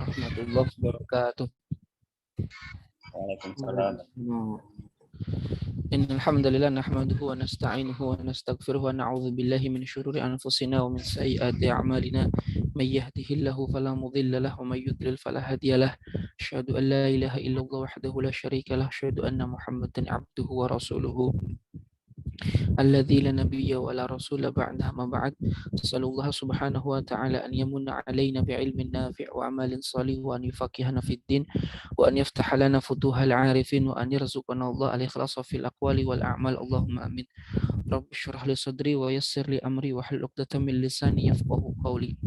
warahmatullahi wabarakatuh. Waalaikumsalam. Innal hamdalillah nahmaduhu wa nasta'inuhu wa nastaghfiruhu wa na'udzu billahi min syururi anfusina wa min sayyiati a'malina. May yahdihillahu fala mudilla lahu wa may yudlil fala hadiyalah. Asyhadu an la ilaha illallah wahdahu la syarika lah. Asyhadu anna Muhammadan 'abduhu wa rasuluhu. الذي لا نبي ولا رسول بعده ما بعد. نسأل الله سبحانه وتعالى أن يمن علينا بعلم نافع وعمل صالح وأن يفقهنا في الدين وأن يفتح لنا فتوح العارفين وأن يرزقنا الله الإخلاص في الأقوال والأعمال. اللهم آمين. رب اشرح لي صدري ويسر لي أمري واحلل عقدة من لساني يفقهوا قولي.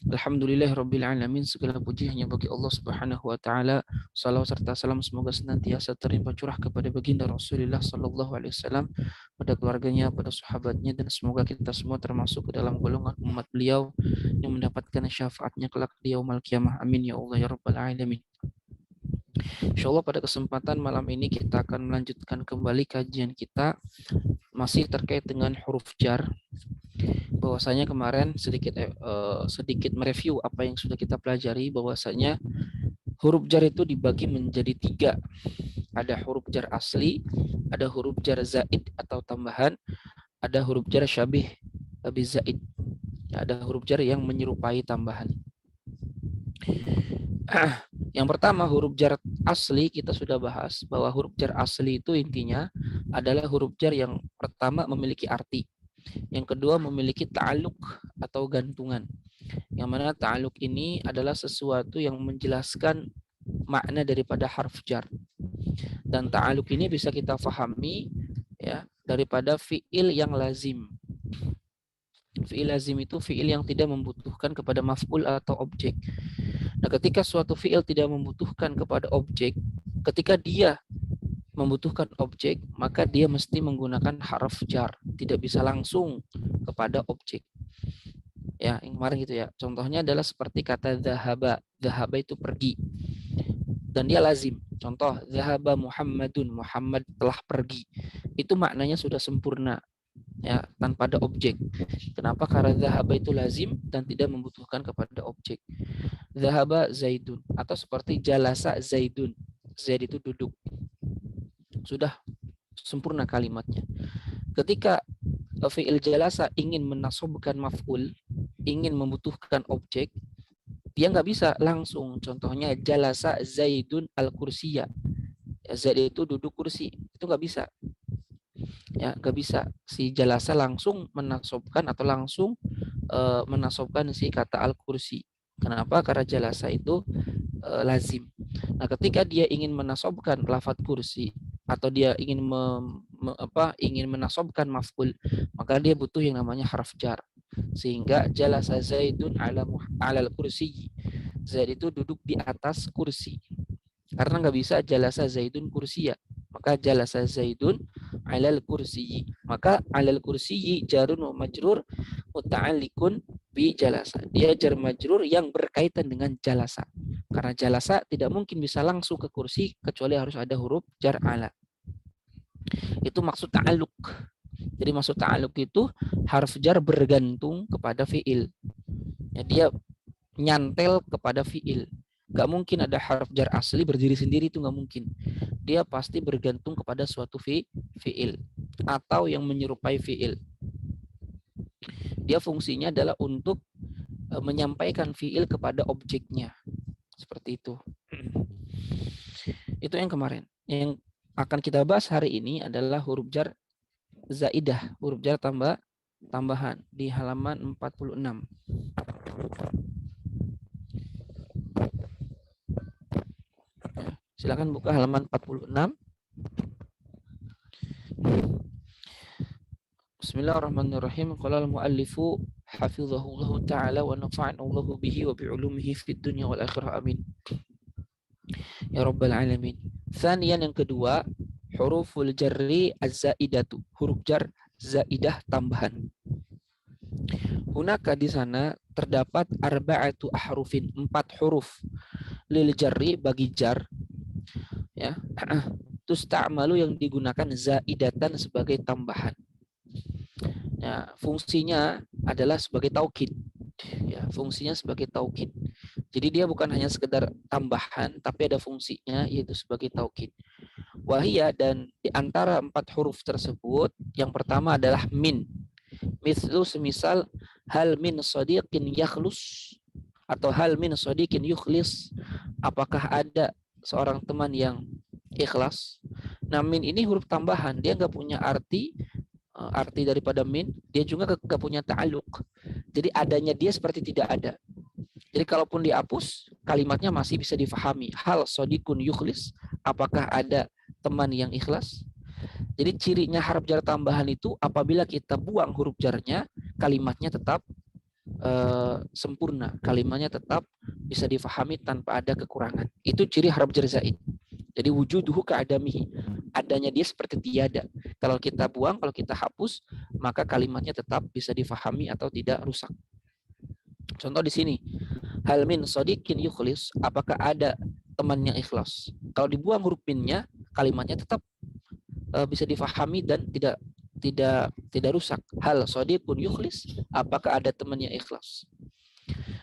Alhamdulillahirabbil alamin. Segala puji hanya bagi Allah Subhanahu wa taala. Salawat serta salam semoga senantiasa terlimpah curah kepada baginda Rasulullah sallallahu alaihi wasallam, pada keluarganya, pada sahabatnya, dan semoga kita semua termasuk ke dalam golongan umat beliau yang mendapatkan syafaatnya kelak di yaumul qiyamah. Amin ya Allah ya rabbal alamin. Insyaallah pada kesempatan malam ini kita akan melanjutkan kembali kajian kita masih terkait dengan huruf jar. Bahwasanya kemarin sedikit mereview apa yang sudah kita pelajari, bahwasanya huruf jar itu dibagi menjadi 3. Ada huruf jar asli, ada huruf jar zaid atau tambahan, ada huruf jar syabih zaid. Ada huruf jar yang menyerupai tambahan. Yang pertama, huruf jar asli kita sudah bahas bahwa huruf jar asli itu intinya adalah huruf jar yang pertama memiliki arti. Yang kedua memiliki ta'aluk atau gantungan. Yang mana ta'aluk ini adalah sesuatu yang menjelaskan makna daripada harf jar. Dan ta'aluk ini bisa kita fahami ya daripada fi'il yang lazim. Fi'il lazim itu fi'il yang tidak membutuhkan kepada maf'ul atau objek. Nah, ketika suatu fi'il tidak membutuhkan kepada objek, ketika dia membutuhkan objek, maka dia mesti menggunakan harf jar, tidak bisa langsung kepada objek. Ya, yang kemarin gitu ya. Contohnya adalah seperti kata zahaba. Zahaba itu pergi. Dan dia lazim. Contoh, zahaba Muhammadun, Muhammad telah pergi. Itu maknanya sudah sempurna. Ya, tanpa ada objek. Kenapa? Karena zahaba itu lazim dan tidak membutuhkan kepada objek. Zahaba Zaidun, atau seperti jalasa Zaidun. Zaid itu duduk. Sudah sempurna kalimatnya. Ketika fi'il jalasa ingin menasobkan maf'ul, ingin membutuhkan objek, dia nggak bisa langsung. Contohnya jalasa Zaidun al-kursiya. Ya, Zaid itu duduk kursi. Itu nggak bisa. Ya, nggak bisa. Si jalasa langsung menasobkan atau langsung menasobkan si kata al-kursi. Kenapa? Karena jalasa itu lazim. Nah, ketika dia ingin menasobkan lafadz kursi atau dia ingin ingin menasobkan maf'ul, maka dia butuh yang namanya harf jar. Sehingga jalasa Zaidun alal kursi. Zaid itu duduk di atas kursi. Karena nggak bisa jalasa Zaidun kursiya, maka jalasa Zaidun alal kursi. Maka alal kursi jarun wa majrur muta'alliqun bi jalasa. Dia jar majrur yang berkaitan dengan jalasa. Karena jalasa tidak mungkin bisa langsung ke kursi kecuali harus ada huruf jar ala. Itu maksud ta'alluq. Jadi maksud ta'alluq itu harf jar bergantung kepada fi'il. Ya, dia nyantel kepada fi'il. Gak mungkin ada harf jar asli berdiri sendiri, itu gak mungkin. Dia pasti bergantung kepada suatu fi'il atau yang menyerupai fi'il. Dia fungsinya adalah untuk menyampaikan fi'il kepada objeknya. Seperti itu. Itu yang kemarin. Yang akan kita bahas hari ini adalah huruf jar zaidah, huruf jar tambahan di halaman 46. Silakan buka halaman 46. Bismillahirrahmanirrahim. Qala al-muallifu hafizahullahu ta'ala wa nafa'ana Allahu bihi wa bi'ulumihi fid dunya wal akhirah. Amin. Ya rabbal alamin. Tsaniyan, yang kedua, huruful jarri az-zaidatu, huruf jar zaidah tambahan. Hunaka, di sana terdapat arba'atu ahrufin, 4 huruf lil jarri, bagi jar, ya, tusta'malu, yang digunakan zaidatan, sebagai tambahan. Ya, fungsinya adalah sebagai taukid. Ya, fungsinya sebagai taukid. Jadi dia bukan hanya sekedar tambahan, tapi ada fungsinya, yaitu sebagai taukid. Wahia, dan di antara 4 huruf tersebut, yang pertama adalah min. Mithlu, semisal hal min sadiqin yakhlus, atau hal min sadiqin yukhlis, apakah ada seorang teman yang ikhlas. Nah, min ini huruf tambahan, dia nggak punya arti daripada min, dia juga nggak punya ta'aluk. Jadi adanya dia seperti tidak ada. Jadi kalaupun dihapus, kalimatnya masih bisa difahami. Hal sodikun yukhlis, apakah ada teman yang ikhlas? Jadi cirinya harf jar tambahan itu apabila kita buang huruf jarnya, kalimatnya tetap sempurna. Kalimatnya tetap bisa difahami tanpa ada kekurangan. Itu ciri harf jar zaid. Jadi wujuduhu ka'adamihi. Adanya dia seperti tiada. Kalau kita buang, kalau kita hapus, maka kalimatnya tetap bisa difahami atau tidak rusak. Contoh di sini, hal min sodikin yukhlis, apakah ada teman yang ikhlas? Kalau dibuang huruf minnya, kalimatnya tetap bisa difahami dan tidak rusak. Hal sodikun yukhlis, apakah ada teman yang ikhlas?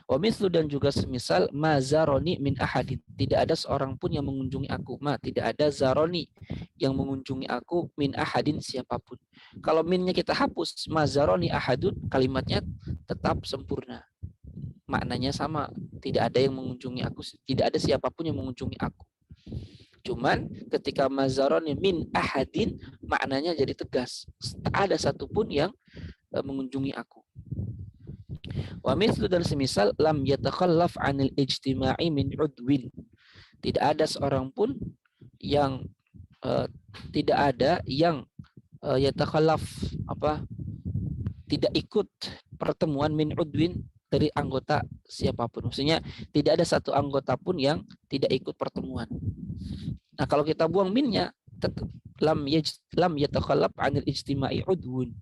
Wa mislu, dan juga semisal ma zaroni min ahadin, tidak ada seorang pun yang mengunjungi aku. Tidak ada zaroni yang mengunjungi aku min ahadin, siapapun. Kalau minnya kita hapus, ma zaroni ahadun, kalimatnya tetap sempurna. Maknanya sama, tidak ada yang mengunjungi aku, tidak ada siapapun yang mengunjungi aku. Cuman ketika mazaroni min ahadin, maknanya jadi tegas, tak ada satupun yang mengunjungi aku. Wa mithlu, dan semisal lam yatakhallaf anil ijtima'i min udwin, tidak ada seorang pun yang tidak ada yang yatakhallaf, tidak ikut pertemuan min udwin, dari anggota siapapun. Maksudnya tidak ada satu anggota pun yang tidak ikut pertemuan. Nah, kalau kita buang minnya, lam yatakhallaf 'anil ijtima'i udwun.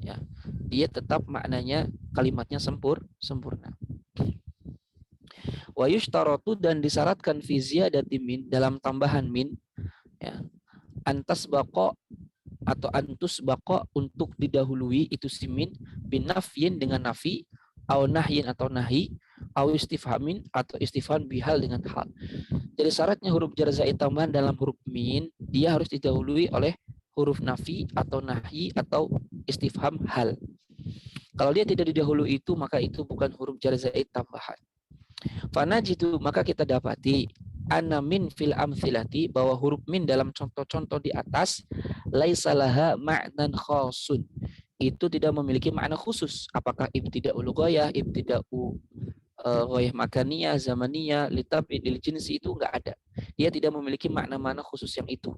Ya, dia tetap maknanya, kalimatnya sempurna. Wa yushtaratu, dan disyaratkan fi ziyadati min, dalam tambahan min, ya, antas baqo atau antus baqo, untuk didahului itu si min, binafyin, dengan nafi, au nahyin, atau nahi, au istifhamin, atau istifham bihal, dengan hal. Jadi syaratnya huruf jar zaid tambahan dalam huruf min, dia harus didahului oleh huruf nafi atau nahi atau istifham hal. Kalau dia tidak didahului itu, maka itu bukan huruf jar zaid tambahan. Fanajidu, maka kita dapati anna min fil amthilati, bahwa huruf min dalam contoh-contoh di atas, laisalaha ma'nan khasun, itu tidak memiliki makna khusus. Apakah ibtida'ul ghayah, ibtida'u ghayah makaniyah, zamaniyah, litab'id lil jinsi, itu enggak ada. Dia tidak memiliki makna-makna khusus yang itu.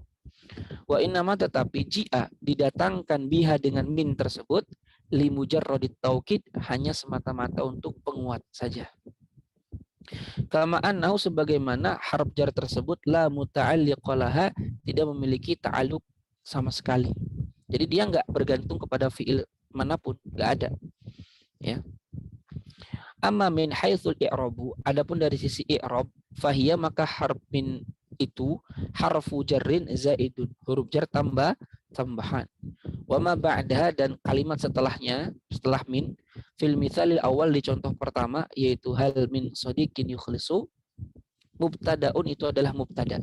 Wa innama, tetapi ji'a, didatangkan biha, dengan min tersebut, li mujarradit taukid, hanya semata-mata untuk penguat saja. Kama annahu, sebagaimana harf jar tersebut la muta'alliqalaha, tidak memiliki ta'alluq sama sekali. Jadi dia nggak bergantung kepada fiil manapun, nggak ada. Ya. Amma min haitsul i'rabu, adapun dari sisi i'rab, fahiya, maka harf min itu harfu jarrin zaidun, huruf jar tambahan. Wa ma ba'daha, dan kalimat setelahnya, setelah min, fil mitsalil awal, di contoh pertama, yaitu hal min sadiqin yukhlisu, mubtadaun, itu adalah mubtada.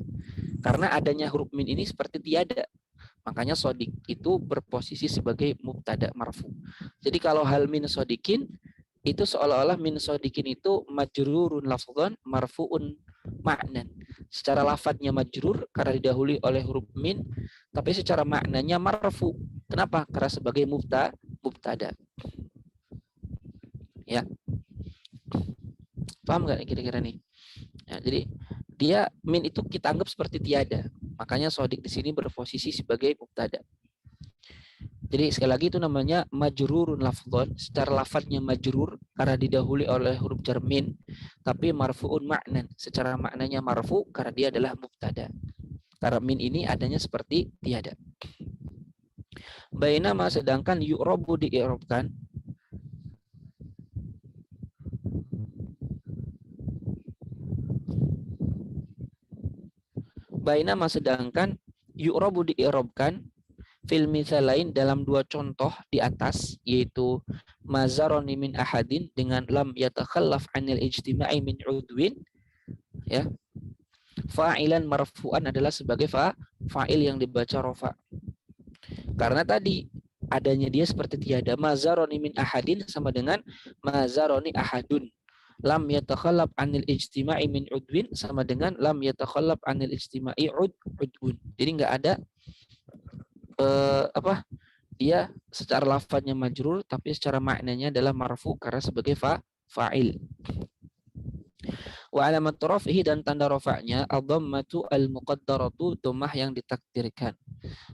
Karena adanya huruf min ini seperti tiada. Makanya sodik itu berposisi sebagai mubtada marfu. Jadi kalau hal min sodikin, itu seolah-olah min sodikin itu majrurun lafdhan marfuun ma'nan. Secara lafadznya majrur karena didahului oleh huruf min, tapi secara maknanya marfu. Kenapa? Karena sebagai mubtada. Ya. Paham nggak kira-kira nih? Ya, jadi dia min itu kita anggap seperti tiada. Makanya sodik di sini berposisi sebagai mubtada. Jadi sekali lagi itu namanya majrurun lafdhan, secara lafadznya majrur karena didahului oleh huruf jar min, tapi marfuun ma'nan, secara maknanya marfu karena dia adalah mubtada. Karena min ini adanya seperti tiada. Bainama, sedangkan yu'rabu di'irabkan, bainama, sedangkan yu'rabu di'irabkan, fil mitsalain, dalam dua contoh di atas, yaitu mazaroni min ahadin dengan lam yatakhallaf anil ijtima'i min udwin, ya. Fa'ilan marfu'an adalah sebagai fa'il yang dibaca rofa. Karena tadi adanya dia seperti tiada. Mazaroni min ahadin sama dengan mazaroni ahadun. Lam yatakhallaf anil ijtima'i min udwin sama dengan lam yatakhallaf anil ijtima'i udwun. Jadi nggak ada dia secara lafadznya majrur tapi secara maknanya adalah marfu karena sebagai fa'il. Wa alamat raf'ihi dan tanda rafa'nya ad-dhammatu al-muqaddaratu, dhammah yang ditakdirkan.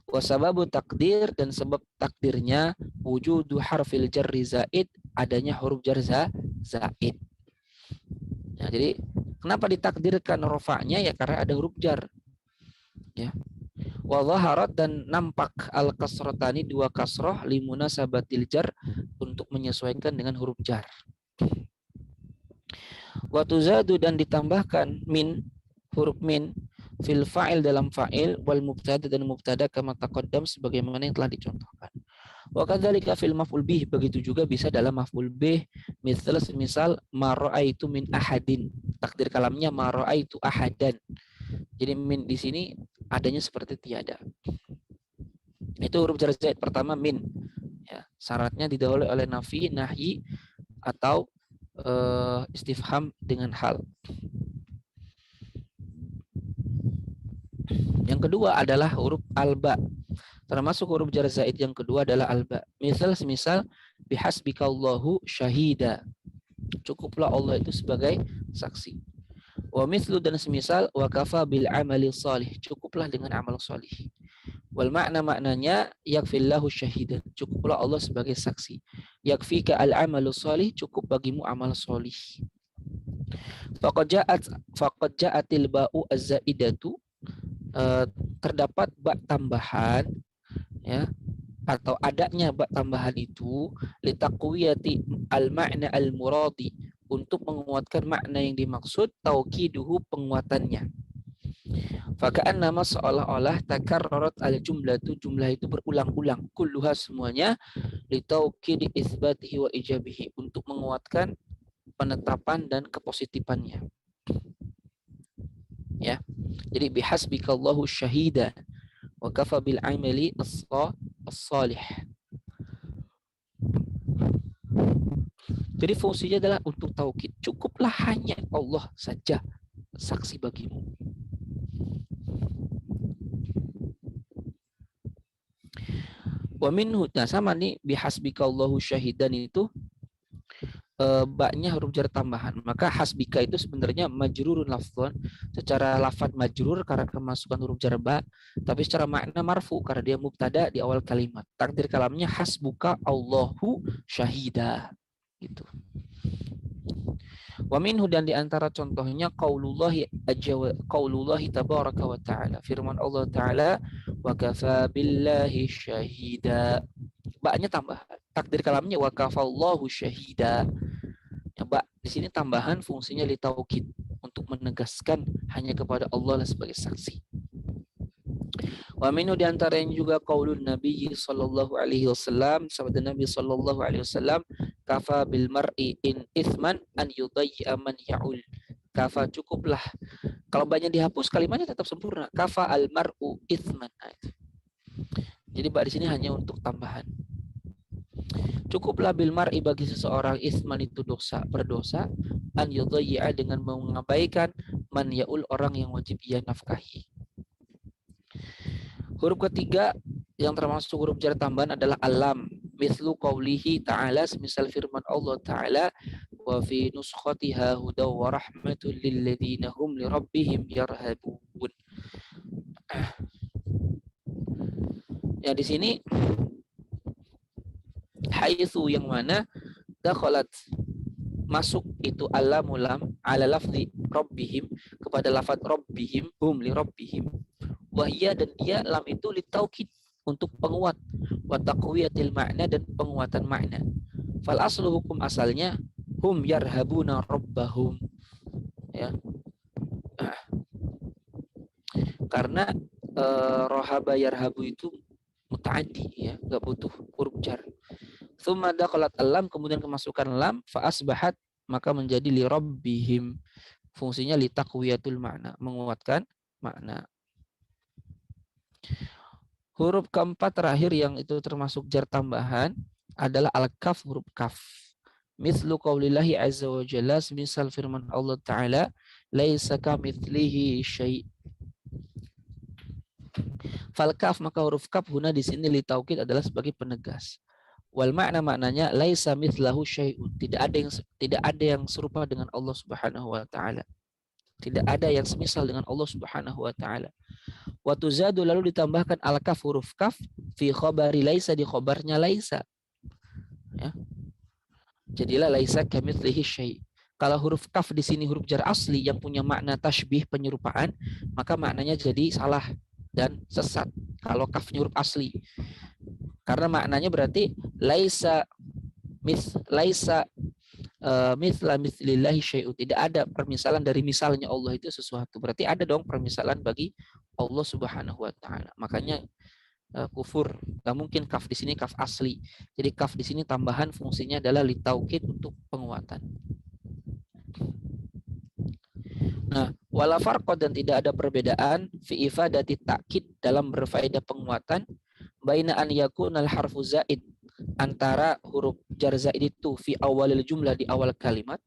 Wa sababu takdir dan sebab takdirnya wujudu harfil jarri zaid, adanya huruf jar zaid. Nah, jadi kenapa ditakdirkan rafa'nya ya karena ada huruf jar. Ya. Wa zaharat dan nampak al-kasratani dua kasrah limunasabatil jar untuk menyesuaikan dengan huruf jar. Wa tuzadu dan ditambahkan min, huruf min fil fa'il dalam fa'il wal mubtada dan mubtada kama taqaddam sebagaimana yang telah dicontohkan. Wa kadzalika fil maf'ul bih, begitu juga bisa dalam maf'ul bih, misal ma ra'aitu min ahadin. Takdir kalamnya ma ra'aitu ahadan. Jadi min di sini adanya seperti tiada. Itu huruf jar zaid pertama min. Ya, syaratnya didahului oleh nafi, nahyi atau istifham dengan hal. Yang kedua adalah huruf alba. Termasuk huruf jar zaid yang kedua adalah alba. Semisal bihasbikallahu syahida. Cukuplah Allah itu sebagai saksi. Wa mithlu dan semisal wa kafa bil amali salih. Cukuplah dengan amal salih. Wal maknanya yakfillahu syahidan. Cukuplah Allah sebagai saksi. Yakfika al amalu salih, cukup bagimu amal salih. Faqad ja'atil ba'u az-zaidatu, terdapat bak tambahan, ya, atau adanya bak tambahan itu litaqwiyati al-ma'na al-muradi, untuk menguatkan makna yang dimaksud, tauqiduhu penguatannya. Faka'an nama seolah-olah takarrarat al-jumlatu, jumlah itu berulang-ulang, kulluha semuanya, litauqidi isbatihi wa ijabihi, untuk menguatkan penetapan dan kepositifannya. Ya. Jadi bihasbikallahu syahida wa kafa bil amali as-salih. Jadi fungsinya adalah untuk taukid. Cukuplah hanya Allah saja saksi bagimu. Wa minhu, nah sama nih bihasbikallahu syahidan itu baknya huruf jar tambahan. Maka hasbika itu sebenarnya majrurun lafzan, secara lafaz majrur karena kemasukan huruf jar ba, tapi secara makna marfu karena dia mubtada di awal kalimat. Takdir kalamnya hasbuka Allahu syahida gitu. Wa minhu, dan di antara contohnya qaulullahi tabaraka wa ta'ala, firman Allah taala wa kafa billahi syahida. Baknya tambahan. Takdir kalamnya wa kafallahu syahida. Ya, bak di sini tambahan fungsinya litaukid, untuk menegaskan hanya kepada Allah sebagai saksi. Wa minhu, di antara yang juga qaulun Nabi sallallahu alaihi wasallam, sabda Nabi sallallahu alaihi wasallam, kafa bil mar'i in ithman an yudayya man ya'ul. Kafa, cukuplah. Kalau banyak dihapus kalimatnya tetap sempurna. Kafa al mar'u ithman. Jadi bak di sini hanya untuk tambahan. Cukuplah bil mar'i, bagi seseorang, ithman itu dosa, berdosa, an yudayya dengan mengabaikan, man ya'ul orang yang wajib ia nafkahi. Huruf ketiga yang termasuk huruf jar tambahan adalah alam. Mithlu qawlihi ta'ala, semisal firman Allah ta'ala, wa fi nuskhatiha hudaw wa rahmatul lilladzina hum li rabbihim yarhabun. Ya, di sini haitsu, yang mana dakhalat, masuk itu alamulam ala lafzi rabbihim, kepada lafaz rabbihim, hum li rabbihim, wahia, dan dia lam itu litaukid, untuk penguat, wa taqwiyatil makna, dan penguatan makna. Fal aslu, hukum asalnya, hum yarhabuna rabbahum, ya. Karena rohaba yarhabu itu mutaaddi, ya, nggak butuh huruf jar. Tsumma dakhalat al-lam, kemudian kemasukan lam, fa asbahat, maka menjadi li rabbihim. Fungsinya li taqwiyatul makna, menguatkan makna. Huruf keempat terakhir yang itu termasuk jar tambahan adalah al-kaf, huruf kaf. Mithlu qaulillahi azza wa jalla, misal firman Allah Ta'ala, laisa kamitslihi syai'. Fal kaf, maka huruf kaf huna di sini li taukid adalah sebagai penegas. Wal maknanya laisa mithlahu syai'un. Tidak ada yang serupa dengan Allah Subhanahu wa taala. Tidak ada yang semisal dengan Allah Subhanahu wa taala. Wa tuzadu, lalu ditambahkan al-kaf, huruf kaf, fi khabari laisa, di khabarnya laisa. Ya. Jadilah laisa kamitslihi syai'. Kalau huruf kaf di sini huruf jar asli yang punya makna tasbih, penyerupaan, maka maknanya jadi salah dan sesat. Kalau kafnya huruf asli. Karena maknanya berarti laisa mithla mithlillahi syai'un. Tidak ada permisalan dari misalnya Allah itu sesuatu. Berarti ada dong permisalan bagi Allah Subhanahu wa taala. Makanya kufur. Gak mungkin kaf di sini kaf asli. Jadi kaf di sini tambahan, fungsinya adalah litaukid, untuk penguatan. Nah, wala farqa, dan tidak ada perbedaan fi ifadati ta'kid, dalam berfaedah penguatan, baina an yakunal harfu zaid, antara huruf jar zaid itu fi awalil jumlah, di awal kalimat,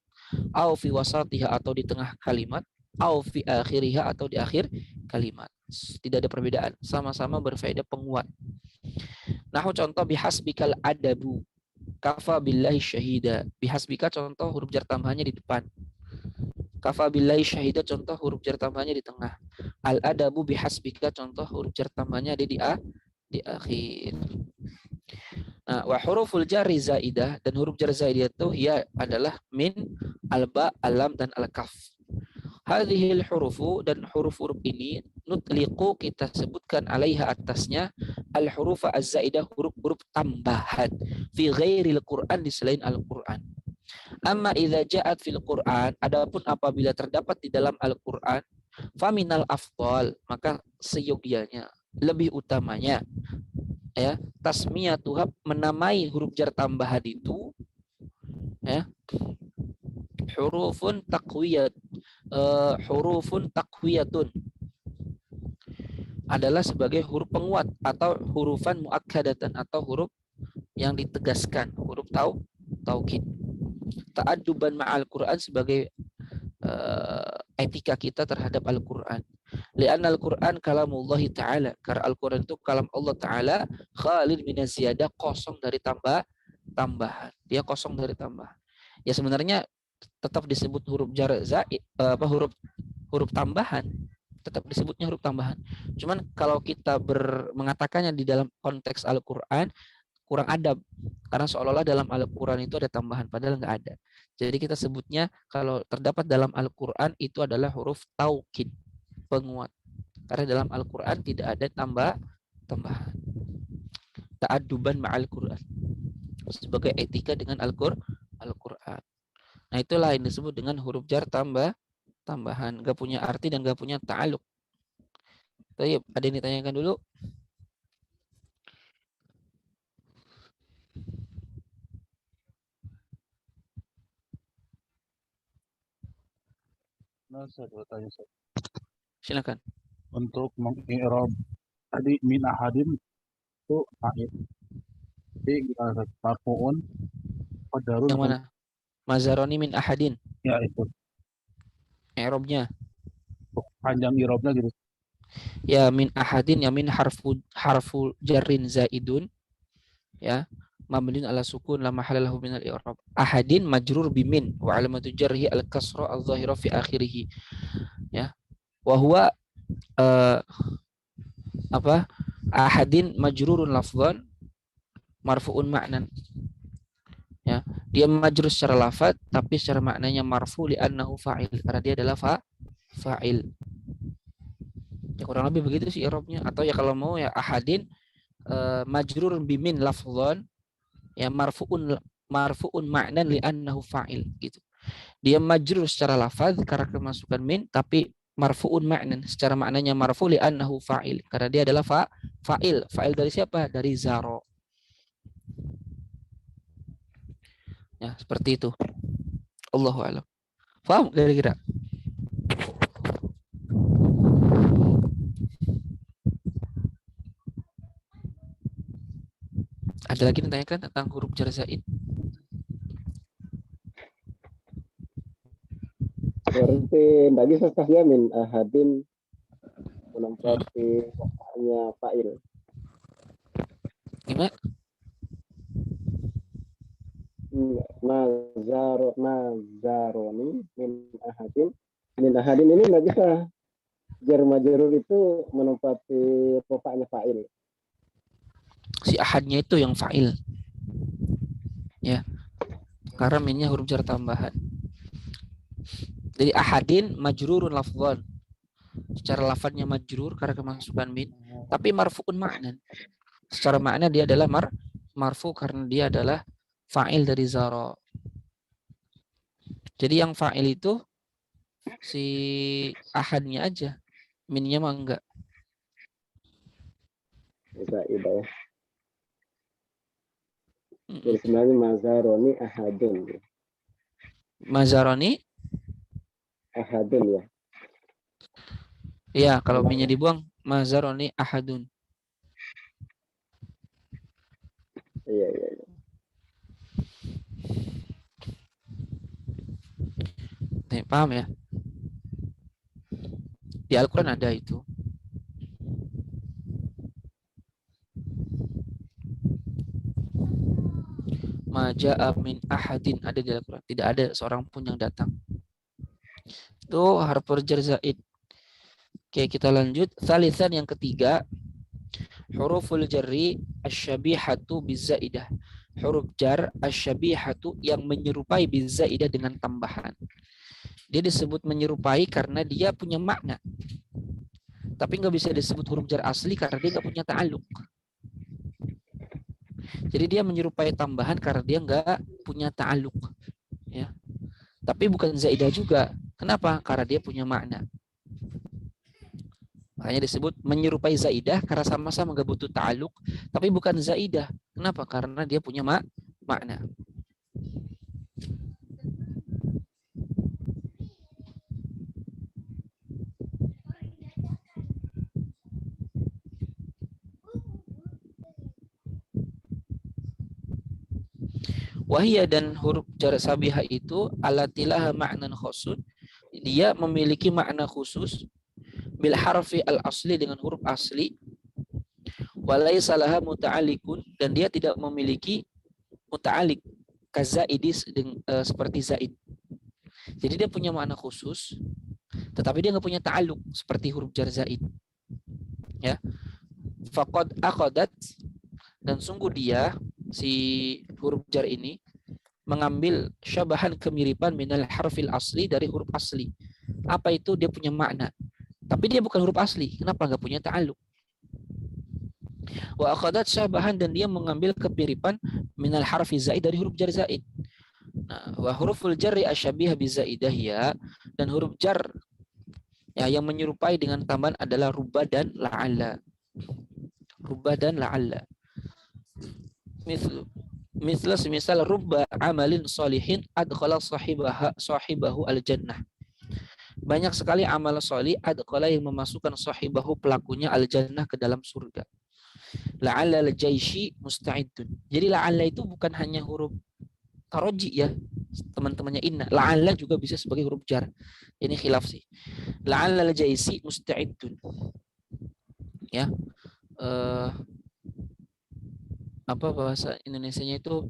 au fi wasatiha, atau di tengah kalimat, au fi akhiriha, atau di akhir kalimat. Tidak ada perbedaan, sama-sama berfaedah penguat. Nahu contoh bihasbikal adabu, kafa billahi syahida. Bihasbika contoh huruf jar tambahannya di depan. Kafa billahi syahida contoh huruf jar tambahannya di tengah. Al adabu bihasbika contoh huruf jar tambahannya ada di akhir. Nah, wa huruful jarri zaidah, dan huruf jar zaidah itu ia adalah min, alba, alam, dan al-kaf. Hadhil hurufu, dan huruf-huruf ini nutliqu, kita sebutkan alaiha, atasnya, al-hurufa az-zaidah, huruf-huruf tambahan, fi ghairil Qur'an, di selain Al-Qur'an. Amma idza ja'at fil Qur'an, adapun apabila terdapat di dalam Al-Qur'an, faminal afdal, maka seyogyanya, lebih utamanya, ya, tasmiyatuha, menamai huruf jar tambahan itu, ya, hurufun taqwiyatun, adalah sebagai huruf penguat, atau hurufan muakkadatan, atau huruf yang ditegaskan, huruf taukid. Ta'adduban ma'al Quran, sebagai etika kita terhadap Al-Quran. Li'anna Al-Quran kalamullahi ta'ala, karena Al-Quran itu kalam Allah ta'ala, khalid minaz ziyadah, kosong dari tambahan. Dia kosong dari tambahan. Ya sebenarnya tetap disebut huruf jar zaid, huruf tambahan, tetap disebutnya huruf tambahan. Cuman kalau kita mengatakannya di dalam konteks Al-Quran, kurang adab, karena seolah-olah dalam Al-Quran itu ada tambahan, padahal nggak ada. Jadi kita sebutnya kalau terdapat dalam Al-Quran itu adalah huruf taukid, penguat. Karena dalam Al-Quran tidak ada tambahan. Ta'adduban ma'al Quran, sebagai etika dengan Al-Quran. Nah, itulah yang disebut dengan huruf jar tambahan, nggak punya arti dan nggak punya ta'aluk. Baik, ada yang ditanyakan dulu? Nah, saya bertanya, Silakan. untuk mengi'rab tadi min ahadin itu fa'il. Jadi marfu'un qadarun. Yang mana? Mazaroni min ahadin. Ya itu. I'rabnya. Panjang i'rabnya gitu. Ya, min ahadin, ya min harfu jarrin zaidun, ya, mabniun ala sukun la mahalla lahu min al-i'rab. Ahadin majrur bimin wa alamatu jarhi al-kasra adh-dhahira fi akhirih. Ya. Wa huwa ahadin majrurun lafdhan marfu'un ma'nan. Ya, dia majrur secara lafaz tapi secara maknanya marfu li'annahu fa'il, karena dia adalah fa'il. Ya kurang lebih begitu sih i'rabnya. Atau ya kalau mau ya ahadin majrurun bimin lafdhan, ya marfu'un ma'nan li'annahu fa'il gitu. Dia majrur secara lafaz karena kemasukan min, tapi marfu'un ma'nan, secara maknanya marfu' li'annahu fa'il, karena dia adalah fa'il. Fa'il dari siapa? Dari zaro. Ya, seperti itu. Allahu a'lam. Paham kira-kira? Ada lagi yang tanyakan tentang huruf jar zaid? Berarti tidak bisa saja min ahadin menempati hanya fa'il. Gimana? Nazaroni min ahadin ini nggak bisa jar majrur itu menempati rofa'nya fa'il. Si ahadnya itu yang fa'il. Ya. Karena minnya huruf jar tambahan. Jadi ahadin majrurun lafdhan. Secara lafadznya majrur karena kemasukan min, tapi marfu'un ma'nan. Secara makna dia adalah marfu karena dia adalah fa'il dari zara. Jadi yang fa'il itu si ahadnya aja. Minnya mah enggak. Bisa ya. Jadi sebenarnya mazaroni ahadun. Mazaroni? Ahadun ya. Iya, kalau minnya dibuang mazaroni ahadun. Iya. Paham ya? Di Al-Quran ada itu. Maja'a min ahadin ada di Al-Quran. Tidak ada seorang pun yang datang. Itu harf jar zaid. Oke, kita lanjut. Thalithan yang ketiga. Huruful jarri asyabihatu bizzaidah. Huruf jar asyabihatu yang menyerupai bizzaidah dengan tambahan. Dia disebut menyerupai karena dia punya makna. Tapi nggak bisa disebut huruf jar asli karena dia nggak punya ta'aluk. Jadi dia menyerupai tambahan karena dia nggak punya ta'aluk. Ya. Tapi bukan zaidah juga. Kenapa? Karena dia punya makna. Makanya disebut menyerupai zaidah karena sama-sama nggak butuh ta'aluk. Tapi bukan zaidah. Kenapa? Karena dia punya makna. Wahia dan huruf jar sabihah itu alatilah ma'nan khusus. Dia memiliki makna khusus bil harfi al asli dengan huruf asli. Walaysa laha muta'alikun dan dia tidak memiliki muta'alik kazaidis seperti zaid. Jadi dia punya makna khusus tetapi dia nggak punya ta'aluk seperti huruf jar zaid. Ya. Faqad aqadat dan sungguh dia si huruf jar ini mengambil syabahan kemiripan minal harfil asli dari huruf asli. Apa itu? Dia punya makna. Tapi dia bukan huruf asli. Kenapa? Nggak punya ta'aluk. Wa aqadat syabahan dan dia mengambil kemiripan minal harfi zaid dari huruf jar zaid. Nah, wa huruful jarri asyabih bi zaidah dan huruf jar ya, yang menyerupai dengan tambahan adalah rubba dan la'alla. Rubba dan la'alla. Misal semisal rubba amalin solihin adkhala sahibahu al-jannah. Banyak sekali amal solih adkhala yang memasukkan sahibahu pelakunya al-jannah ke dalam surga. La'alla al-jaishi musta'idun. Jadi la'alla itu bukan hanya huruf taroji ya, teman-temannya inna. La'alla juga bisa sebagai huruf jar. Ini khilaf sih. La'alla al-jaishi musta'idun. Ya. Apa bahasa Indonesianya itu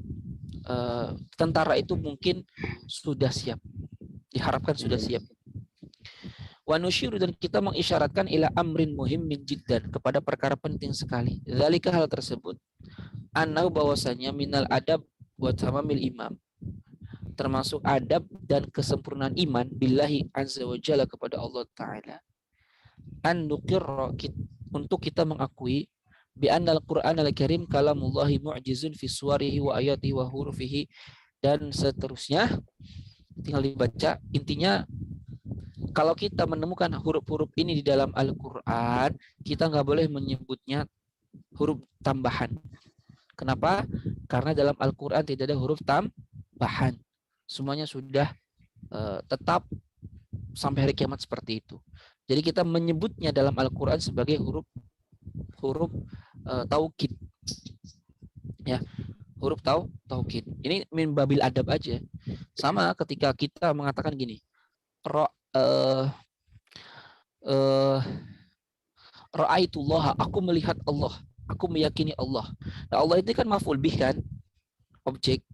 tentara itu mungkin sudah siap, diharapkan sudah siap. Wa nusyiru dan kita mengisyaratkan ila amrin muhimmin jiddan kepada perkara penting sekali. Dzalika hal tersebut annahu bahwasanya minal adab wa tamamil imam termasuk adab dan kesempurnaan iman billahi azza wa jalla kepada Allah taala. An nuqirra untuk kita mengakui bi annal Qur'an al-Karim kalamullahi mu'jizun fi suwarihi wa ayatihi wa hurufihi dan seterusnya. Tinggal dibaca. Intinya kalau kita menemukan huruf-huruf ini di dalam Al-Qur'an, kita nggak boleh menyebutnya huruf tambahan. Kenapa? Karena dalam Al-Qur'an tidak ada huruf tambahan. tahan. Semuanya sudah tetap sampai hari kiamat seperti itu. Jadi kita menyebutnya dalam Al-Quran sebagai huruf taukid. Ya, huruf taukid. Ini min babil adab aja. Sama ketika kita mengatakan gini, ra'aitullah, aku melihat Allah, aku meyakini Allah. Nah, Allah itu kan maf'ul bih kan, objek.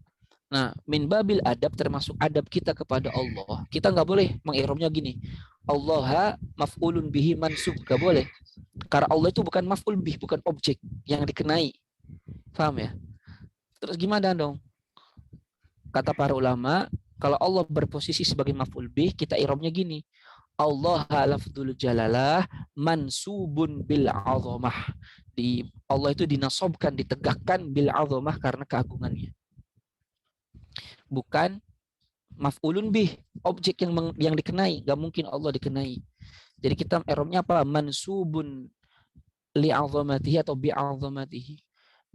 Nah, min babil adab termasuk adab kita kepada Allah. Kita nggak boleh mengiromnya gini. Allah maf'ulun bihi mansub, nggak boleh. Karena Allah itu bukan maf'ul bih, bukan objek yang dikenai. Paham ya? Terus gimana dong? Kata para ulama, kalau Allah berposisi sebagai maf'ul bih, kita iromnya gini. Allah lafdzul jalalah mansubun bil azamah. Di Allah itu dinasobkan, ditegakkan bil azamah karena keagungannya. Bukan maf'ulun bih, objek yang dikenai, enggak mungkin Allah dikenai. Jadi kita iromnya apa? Mansubun li azamatihi atau bi azamatihi.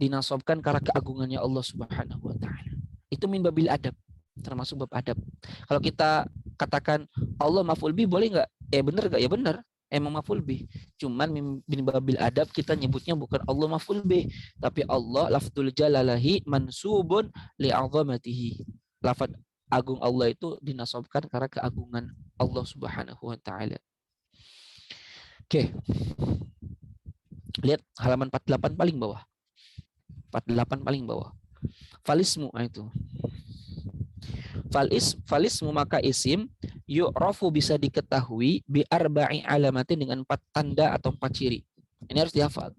Dinasobkan karena keagungannya Allah Subhanahu wa taala. Itu min babil adab, termasuk bab adab. Kalau kita katakan Allah maf'ul bih boleh enggak? Benar enggak? Ya benar. Emang maf'ul bih. Cuman min babil adab kita nyebutnya bukan Allah maf'ul bih, tapi Allah lafdzul jalalahi mansubun li azamatihi. Lafaz agung Allah itu dinasobkan karena keagungan Allah Subhanahu wa taala. Oke. Lihat halaman 48 paling bawah. 48 paling bawah. Falismu itu. Falismu maka isim yu'rafu bisa diketahui bi arba'i alamatin dengan 4 tanda atau 4 ciri. Ini harus dihafal.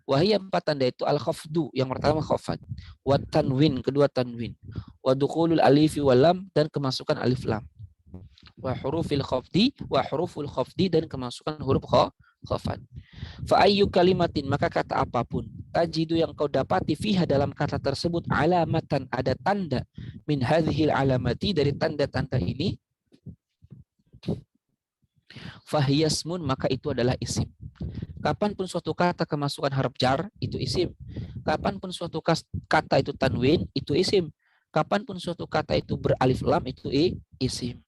Wahia 4 tanda itu al-khafdu, yang pertama khafad, wa tanwin, kedua tanwin, wa dukhulul alifi wal lam, dan kemasukan alif lam, wa hurufil khafdi dan kemasukan huruf khafad. Fa ayyu kalimatin, maka kata apapun, tajidu yang kau dapati fiha dalam kata tersebut alamatan, ada tanda, min hadhil alamati, dari tanda-tanda ini, fahiyasmun, maka itu adalah isim. Kapanpun suatu kata kemasukan huruf jar, itu isim. Kapanpun suatu kata itu tanwin, itu isim. Kapanpun suatu kata itu beralif lam, itu isim.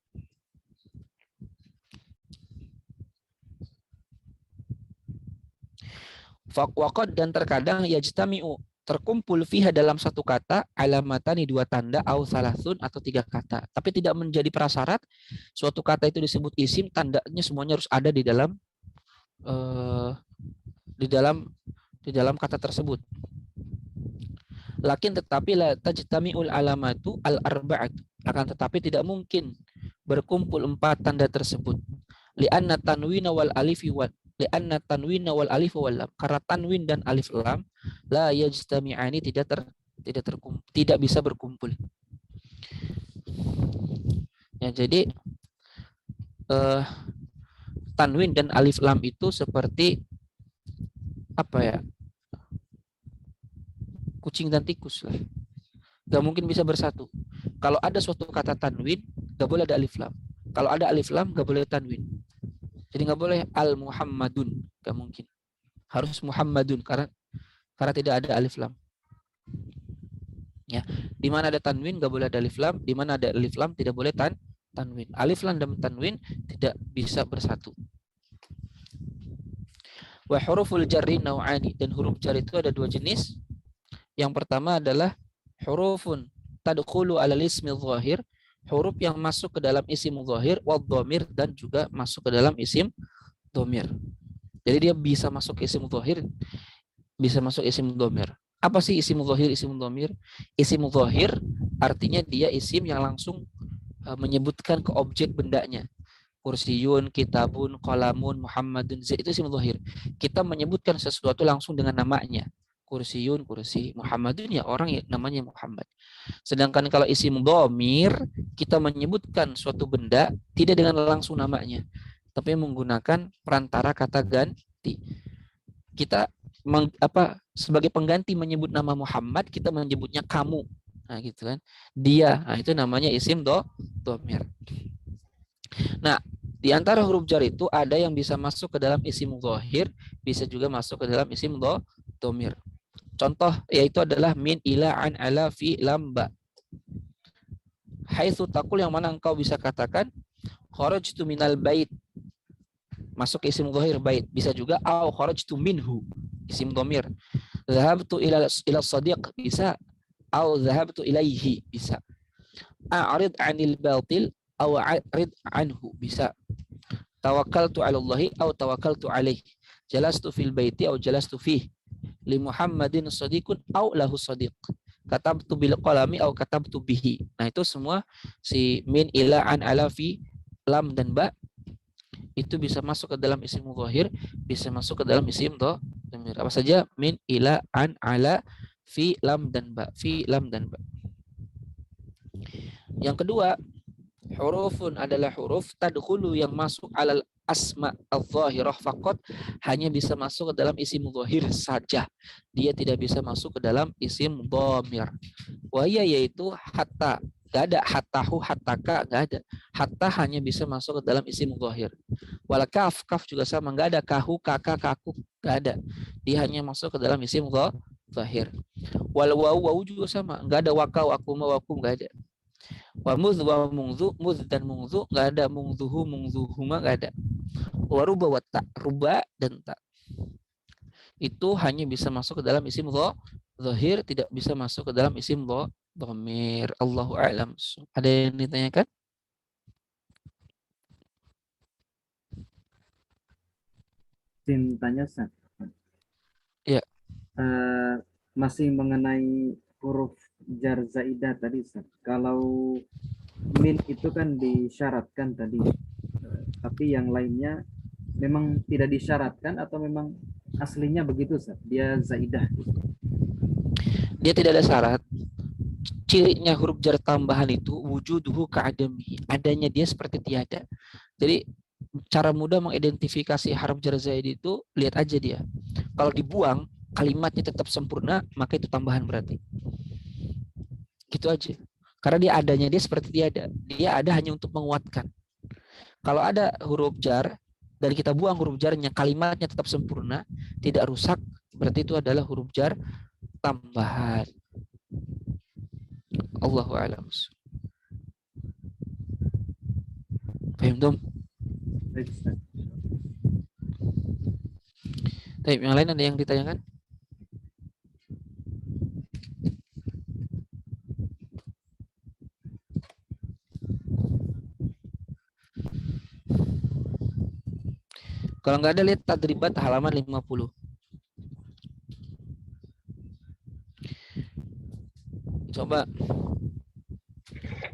Waqad, dan terkadang yajtami'u, terkumpul fiha dalam satu kata alamatani, 2 tanda, au salasun, atau 3 kata. Tapi tidak menjadi prasyarat suatu kata itu disebut isim, tandanya semuanya harus ada di dalam kata tersebut. Lakin tetapi la tajtami'ul alamatu al-arba'at, akan tetapi tidak mungkin berkumpul 4 tanda tersebut. Li'anna tanwina wal alif wal lam, karena tanwin dan alif lam la yajtami'ani, tidak bisa berkumpul. Ya, jadi tanwin dan alif lam itu seperti apa ya? Kucing dan tikus lah. Gak mungkin bisa bersatu. Kalau ada suatu kata tanwin, gak boleh ada alif lam. Kalau ada alif lam, gak boleh tanwin. Jadi gak boleh al-Muhammadun, gak mungkin. Harus Muhammadun karena tidak ada alif lam. Ya, di mana ada tanwin gak boleh ada alif lam, di mana ada alif lam tidak boleh tanwin. Alif lam dan tanwin tidak bisa bersatu. Wa huruful jarri nau'ani, dan huruf jar itu ada 2 jenis. Yang pertama adalah hurufun tadkhulu ala ismi dhahir, huruf yang masuk ke dalam isim dhahir, wa dhamir, dan juga masuk ke dalam isim dhamir. Jadi dia bisa masuk isim dhahir, bisa masuk isim dhamir. Apa sih isim dhahir, isim dhamir? Isim dhahir artinya dia isim yang langsung menyebutkan ke objek bendanya. Kursiyun, kitabun, qalamun, Muhammadun, itu isim dhahir. Kita menyebutkan sesuatu langsung dengan namanya. Kursiyun, kursi, Muhammadun, ya orang yang namanya Muhammad. Sedangkan kalau isim dhamir, kita menyebutkan suatu benda tidak dengan langsung namanya, tapi menggunakan perantara kata ganti. Kita sebagai pengganti menyebut nama Muhammad, kita menyebutnya kamu. Nah, gitu kan. Dia, nah itu namanya isim dhamir. Nah, di antara huruf jar itu ada yang bisa masuk ke dalam isim dhahir, bisa juga masuk ke dalam isim dhamir. Contoh yaitu adalah min, ila, an, ala, fi, lam, ba. Haitsu taqul, yang mana engkau bisa katakan kharajtu minal bait, masuk ke isim dhahir bait. Bisa juga au kharajtu minhu, isim dhamir. Dhahabtu ila sadiq, bisa. Au dhahabtu ilaihi, bisa. A'rid 'anil batil au a'rid anhu, bisa. Tawakkaltu 'ala Allahi au tawakkaltu 'alaihi. Jalastu fil baiti au jalastu fihi. Li Muhammadin sadiqun au lahu sadiq. Katabtu bil qalami au katabtu bihi. Nah, itu semua si min, ila, an, ala, fi, lam dan ba itu bisa masuk ke dalam isim dhahir, bisa masuk ke dalam isim dhamir. Apa saja? Min, ila, an, ala, fi, lam dan ba. Fi, lam dan ba. Yang kedua, hurufun adalah huruf tadkhulu yang masuk alal asma al-zahirah faqat, hanya bisa masuk ke dalam isim dhahir saja. Dia tidak bisa masuk ke dalam isim dhamir. Wa hiya, yaitu hatta. Gak ada hattahu, hattaka, gak ada. Hatta hanya bisa masuk ke dalam isim dhahir. Wal kaf, kaf juga sama, gak ada kahu, kaka, kaku, gak ada. Dia hanya masuk ke dalam isim dhahir. Wal wawu, wawu juga sama, gak ada wakau, akuma, wakum, gak ada. Wa mudh, wa mungzu, mudh dan mungzu gak ada. Mungzuhu, mungzuhuma gak ada. Wa ruba, wa ta, ruba dan ta. Itu hanya bisa masuk ke dalam isim dhahir, tidak bisa masuk ke dalam isim dhamir. Allahu a'lam. Ada yang ditanyakan? Tanya Ustaz. Ya. Masih mengenai huruf jar zaidah tadi Ustaz. Kalau min itu kan disyaratkan tadi, tapi yang lainnya memang tidak disyaratkan atau memang aslinya begitu Ustaz? Dia zaidah. Dia tidak ada syarat. Cirinya huruf jar tambahan itu wujuduhu ka'adami, adanya dia seperti tiada. Jadi cara mudah mengidentifikasi huruf jar zaid itu, lihat aja dia. Kalau dibuang, kalimatnya tetap sempurna, maka itu tambahan berarti. Gitu aja. Karena dia adanya dia seperti tiada. Dia ada hanya untuk menguatkan. Kalau ada huruf jar dan kita buang huruf jarnya, kalimatnya tetap sempurna, tidak rusak, berarti itu adalah huruf jar tambahan. Allahu a'lam. Paham dong? Baik, yang lain ada yang ditanyakan? Kalau nggak ada, lihat tadribat halaman 50. Coba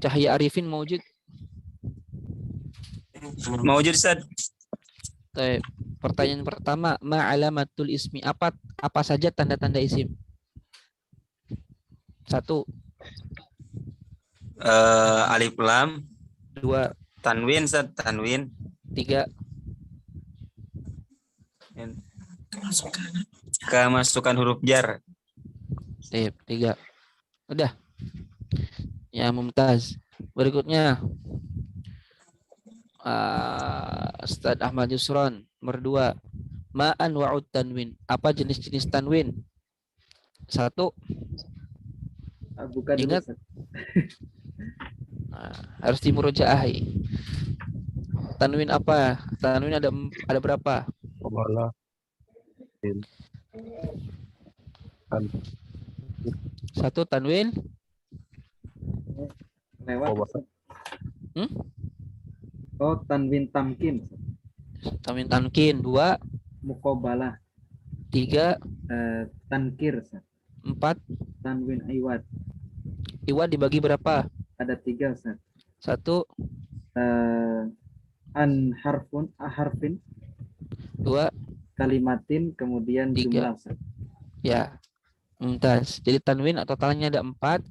Cahya Arifin maujud. Maujud Ustaz. Baik. Pertanyaan pertama, ma alamatul ismi, apa saja tanda-tanda isim? 1, Alif lam, 2, tanwin Ustaz, tanwin. 3, Kemasukan huruf jar. 3. Udah. Ya, mumtaz. Berikutnya Ustaz Ahmad Yusron, nomor 2. Ma anwa'ut tanwin, apa jenis-jenis tanwin? 1. Bukan Ingat. Harus dimurojaahi. Tanwin apa? Tanwin ada berapa? Qabala. 1 tanwin. Lewat. Hmm? Oh, tanwin tamkin. Tanwin tamkin. 2, Muqabalah. 3, tankir. 4. Tanwin iwad. Iwad dibagi berapa? Ada 3 Ustaz. 1, an harfin, 2, kalimatin, kemudian 3. jumlah Ustaz. Ya. Mumtaz. Jadi tanwin totalnya ada 4.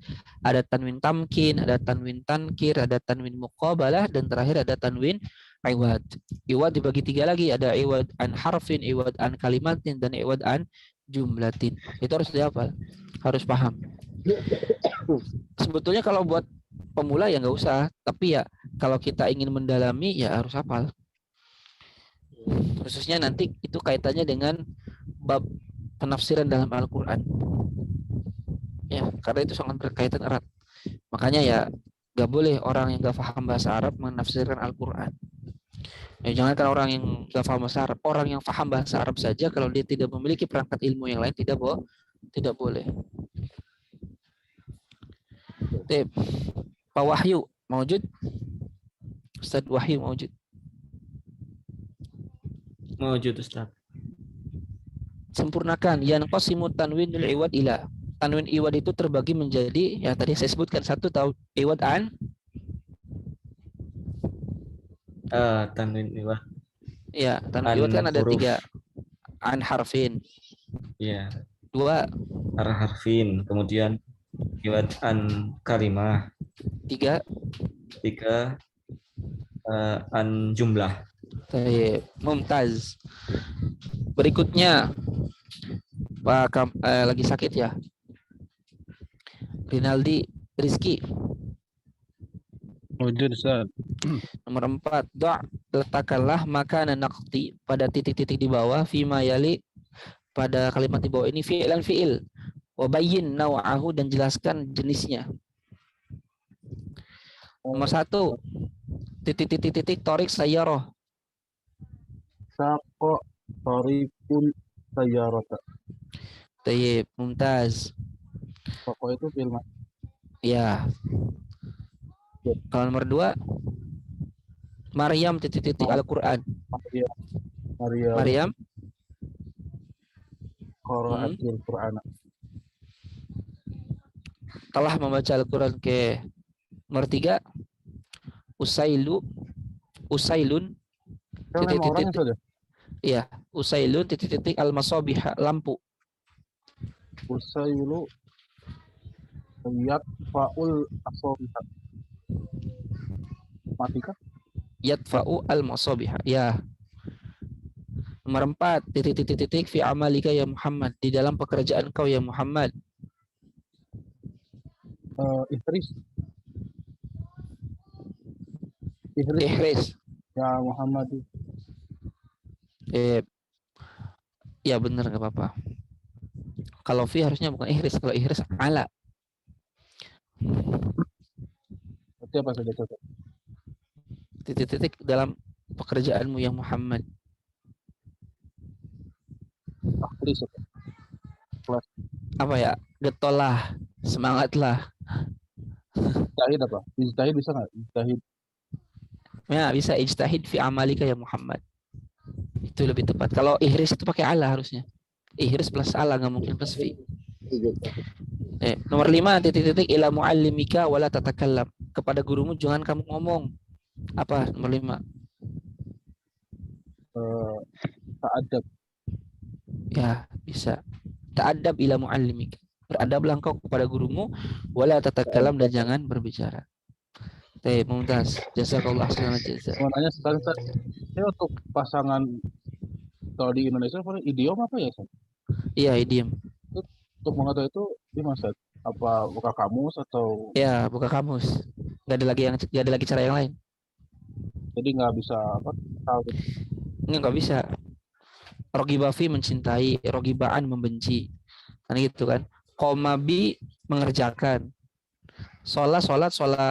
Ada tanwin tamkin, ada tanwin tankir, ada tanwin muqabalah, dan terakhir ada tanwin iwad. Iwad dibagi 3 lagi. Ada iwad an harfin, iwad an kalimatin, dan iwad an jumlatin. Itu harus dihafal. Harus paham. Sebetulnya kalau buat pemula ya nggak usah. Tapi ya kalau kita ingin mendalami ya harus hafal. Khususnya nanti itu kaitannya dengan bab penafsiran dalam Al-Quran. Ya, karena itu sangat berkaitan erat. Makanya ya Gak boleh orang yang gak paham bahasa Arab menafsirkan Al-Quran. Ya, jangankan orang yang gak paham bahasa Arab, orang yang paham bahasa Arab saja kalau dia tidak memiliki perangkat ilmu yang lain tidak boleh. Tip. Pak Wahyu maujud? Ustaz Wahyu maujud? Mawjud Ustaz. Sempurnakan yanqasimu tanwinul iwad ila. Tanwin iwad itu terbagi menjadi ya tadi saya sebutkan satu tahu iwad an Tanwin iwad ya tanwin an iwad kan ada huruf. 3 an harfin, Ya, 2 harfin, kemudian iwad an kalimah, 3 3 an jumlah. mumtaz. Berikutnya Pak lagi sakit ya. Rinaldi Rizky. Wujud Ustaz. Nomor 4, letakkanlah makanan naqti pada titik-titik di bawah fima yali pada kalimat di bawah ini fi'lan fi'il. Wa bayyin naw'ahu dan jelaskan jenisnya. Nomor 1, titik-titik torik sayyarah. Saqo tarikul sayyarata. Tayyib, mumtaz. Saqo itu film. Ya. Kalau nomor 2, Maryam titik-titik Al-Quran. Maria Maryam qara'atil Qur'ana. telah membaca Al-Quran ke nomor 3, Usailun Kan memang orangnya titik-titik. sudah. Iya, Usailun titik-titik al-masabih lampu. Usailu yatfa'ul asabiha. Mati kan? Yadfa'u al-masabih. Ya. Nomor 4, titik-titik fi amalika ya Muhammad, di dalam pekerjaan kau ya Muhammad. Ihris Ihris. ya Muhammad. Ya benar nggak apa-apa. Kalau fi harusnya bukan ihris, kalau ihris ala. Berarti apa sudah cocok? Titik-titik dalam pekerjaanmu ya Muhammad. Ahris. Apa ya? Getollah, semangatlah. Ijtihad apa? Ijtihad bisa nggak? Ijtihad. Ya, bisa ijtahid fi amalika ya Muhammad. Itu lebih tepat. Kalau ihris itu pakai ala harusnya. Ihris plus ala, nggak mungkin plus fi. Nomor 5, titik-titik ila muallimika wala tatakallam. Kepada gurumu jangan kamu ngomong. Apa nomor 5? Ta'adab. Ya, bisa. Ta'adab ila muallimika. Beradablah engkau kepada gurumu wala tatakallam dan jangan berbicara. Mumtaz. Jazakallah khairan jazaa. Mau nanya sekali Ustaz. Ini untuk pasangan kalau di Indonesia idiom apa ya Ustaz? Iya, idiom. Untuk mengetahui itu di Ustaz? Apa buka kamus atau Ya, buka kamus. Nggak ada lagi cara yang lain. jadi nggak bisa apa tahu? Nggak bisa. Rogibafi mencintai, rogibaan membenci. Kan gitu kan. Koma bi mengerjakan. Sholat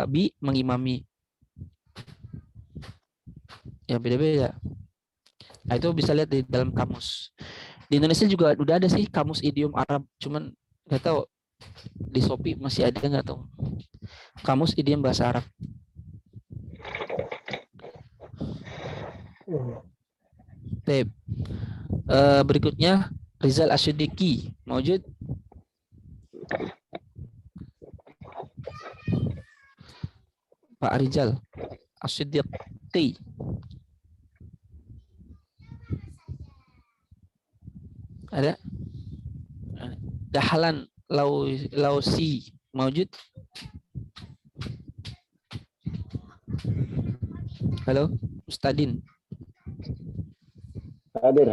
bi mengimami. Ya beda-beda. Nah itu bisa lihat di dalam kamus. Di Indonesia juga udah ada sih kamus idiom Arab. Cuman nggak tahu di Shopee masih ada nggak tahu. Kamus idiom bahasa Arab. Berikutnya Rizal Asyidiki maujud. Pak Rizal Asyidiki. Ada? Dahlan Lausi maujud. Halo, Ustadin. Hadir.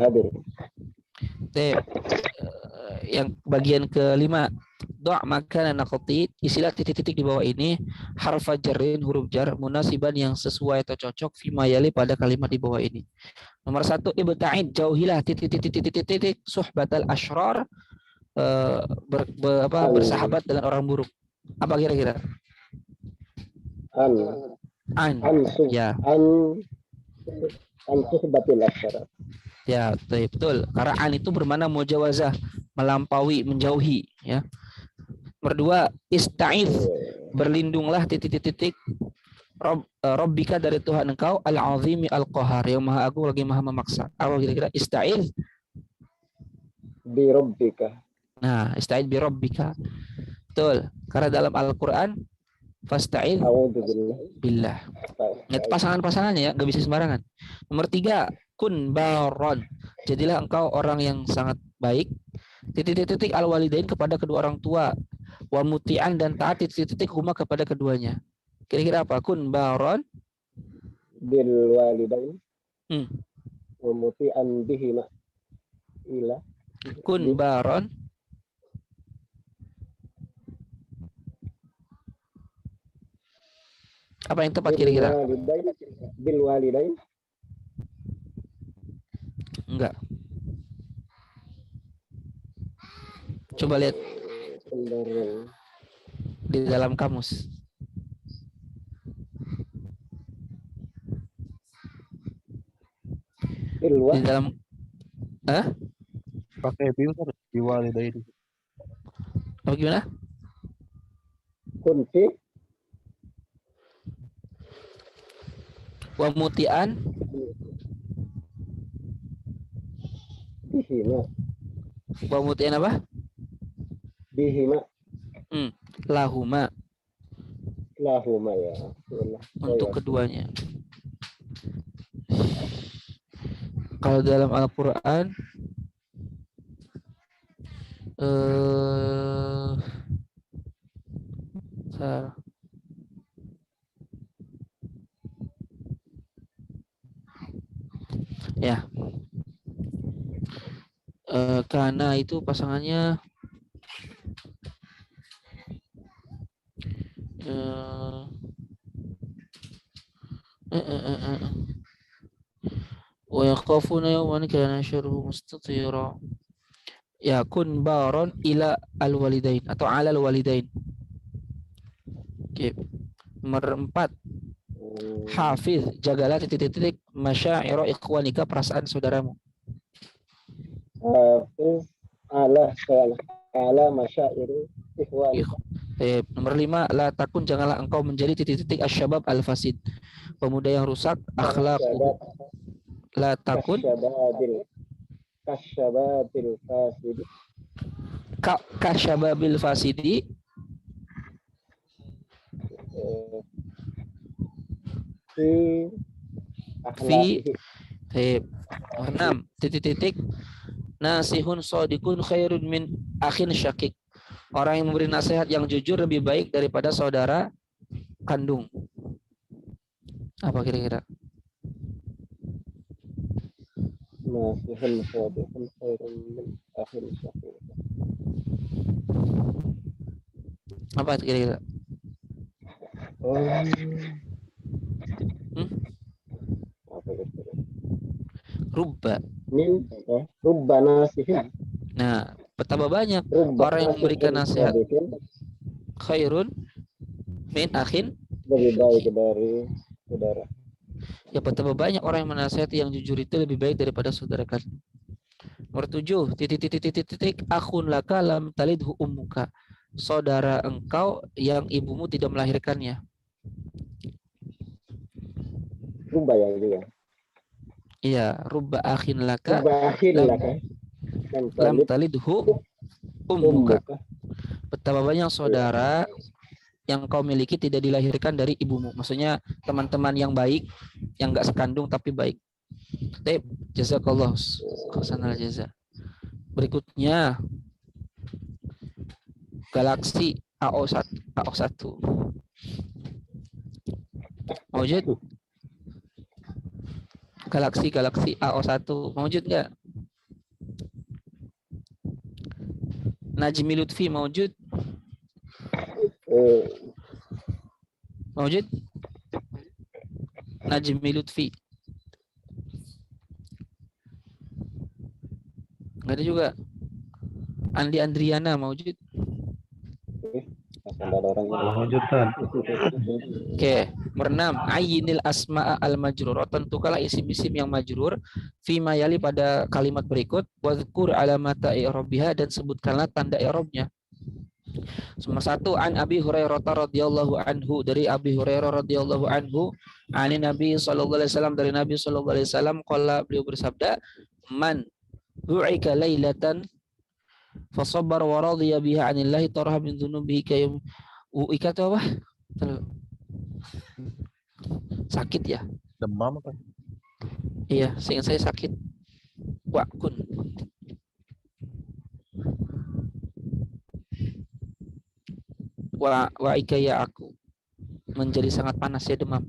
Yang bagian kelima, doa makanan naqti, istilah titik-titik di bawah ini harfa jarrin, huruf jar munasiban yang sesuai atau cocok fima yali pada kalimat di bawah ini. Nomor 1, ibta'id, jauhilah titik suhbatal asyrar, bersahabat dengan orang buruk. Apa kira-kira? An An. Ya, an suhbatil asyara. ya, betul. Karena an itu bermakna mujawazah, melampaui, menjauhi, ya. Nomor 2, ista'iz, berlindunglah titik-titik Rabbika dari Tuhan engkau al-azimi al-qahar, yang maha agung lagi maha memaksa. Apa kira-kira ista'iz? Bi rabbika. Nah, ista'iz bi rabbika. Betul. Karena dalam Al-Qur'an fasta'iz A'udzu billah. billah. Itu pasangan-pasangannya ya, nggak bisa sembarangan. Nomor 3, kun baron. Jadilah engkau orang yang sangat baik. Titik-titik al-walidain kepada kedua orang tua. Wa muti'an dan taat titik-titik huma kepada keduanya. Kira-kira apa? Kun baron. Bil walidain. Hmm. Wa muti'an bihima. Ila. Kun baron. Apa yang tepat kira-kira? Bil walidain. Enggak. Coba lihat di dalam kamus. Di dalam Pakai pintar di walidain. apa gimana? Kunci Wa muti'an bihima. wa muti'an apa? Bihima. Lahuma, Lahuma ya. untuk keduanya. Kalau dalam Al-Qur'an ya, karena itu pasangannya wa yakhafuna yawman kana syarruhu mustatira. Ya, kun baron ila al-walidain atau ala al-walidain. Oke. Nomor 4, hafiz, jagalah titik-titik masyaira ikhwanika, perasaan saudaramu. Hafiz ala masyairi ikhwan. Nomor 5, la takun, janganlah engkau menjadi titik-titik asyabab al-fasid, pemuda yang rusak akhlak. La takun kasyababil fasidi. Kasyababil fasidi. Fi 6, titik-titik nasihun sodikun khairun min akhin syakik, orang yang memberi nasihat yang jujur lebih baik daripada saudara kandung. Apa kira-kira? Nasihun sodikun khairun min akhin syakik. Apa kira-kira? Rubba. Rubba nasihin. Nah, betapa banyak orang yang memberikan nasihat khairun min akhin, lebih baik dari saudara. ya, betapa banyak orang yang menasihati yang jujur itu lebih baik daripada saudara kandung. Nomor 7, titik akhun laka lam talidhu ummuka, saudara engkau yang ibumu tidak melahirkannya. Rubba ya juga. Iya, rubba akhin laka lam talidhu ummuka. Betapa banyak saudara yang kau miliki tidak dilahirkan dari ibumu. Maksudnya teman-teman yang baik, yang enggak sekandung tapi baik. Jazakallah khairal jaza. Berikutnya Galaxy AO1. Mawjud? Galaxy AO1 mawjud enggak? Najmi Lutfi mawjud? Mawjud? Najmi Lutfi. Enggak ada juga. Andi Andriana mawjud? Tanda ada orang yang Lanjutkan. Oke, nomor 6. Ayinil asma'a al-majrurah. Tentukanlah isim-isim yang majrur fima yali pada kalimat berikut. Wadhkur alamata i'rabiha dan sebutkanlah tanda i'rabnya. Nomor 1, an Abi Hurairah radhiyallahu anhu, dari Abi Hurairah radhiyallahu anhu, ani Nabi sallallahu alaihi wasallam, dari Nabi sallallahu alaihi wasallam, qala, beliau bersabda, man hu'ika lailatan fasabar wa radiya biha anillahi tarha min dhunubihi kayum. Uika itu apa? Sakit ya? Demam apa? Iya, seingat saya sakit. Wakun. Wa ikaya aku menjadi sangat panas ya demam.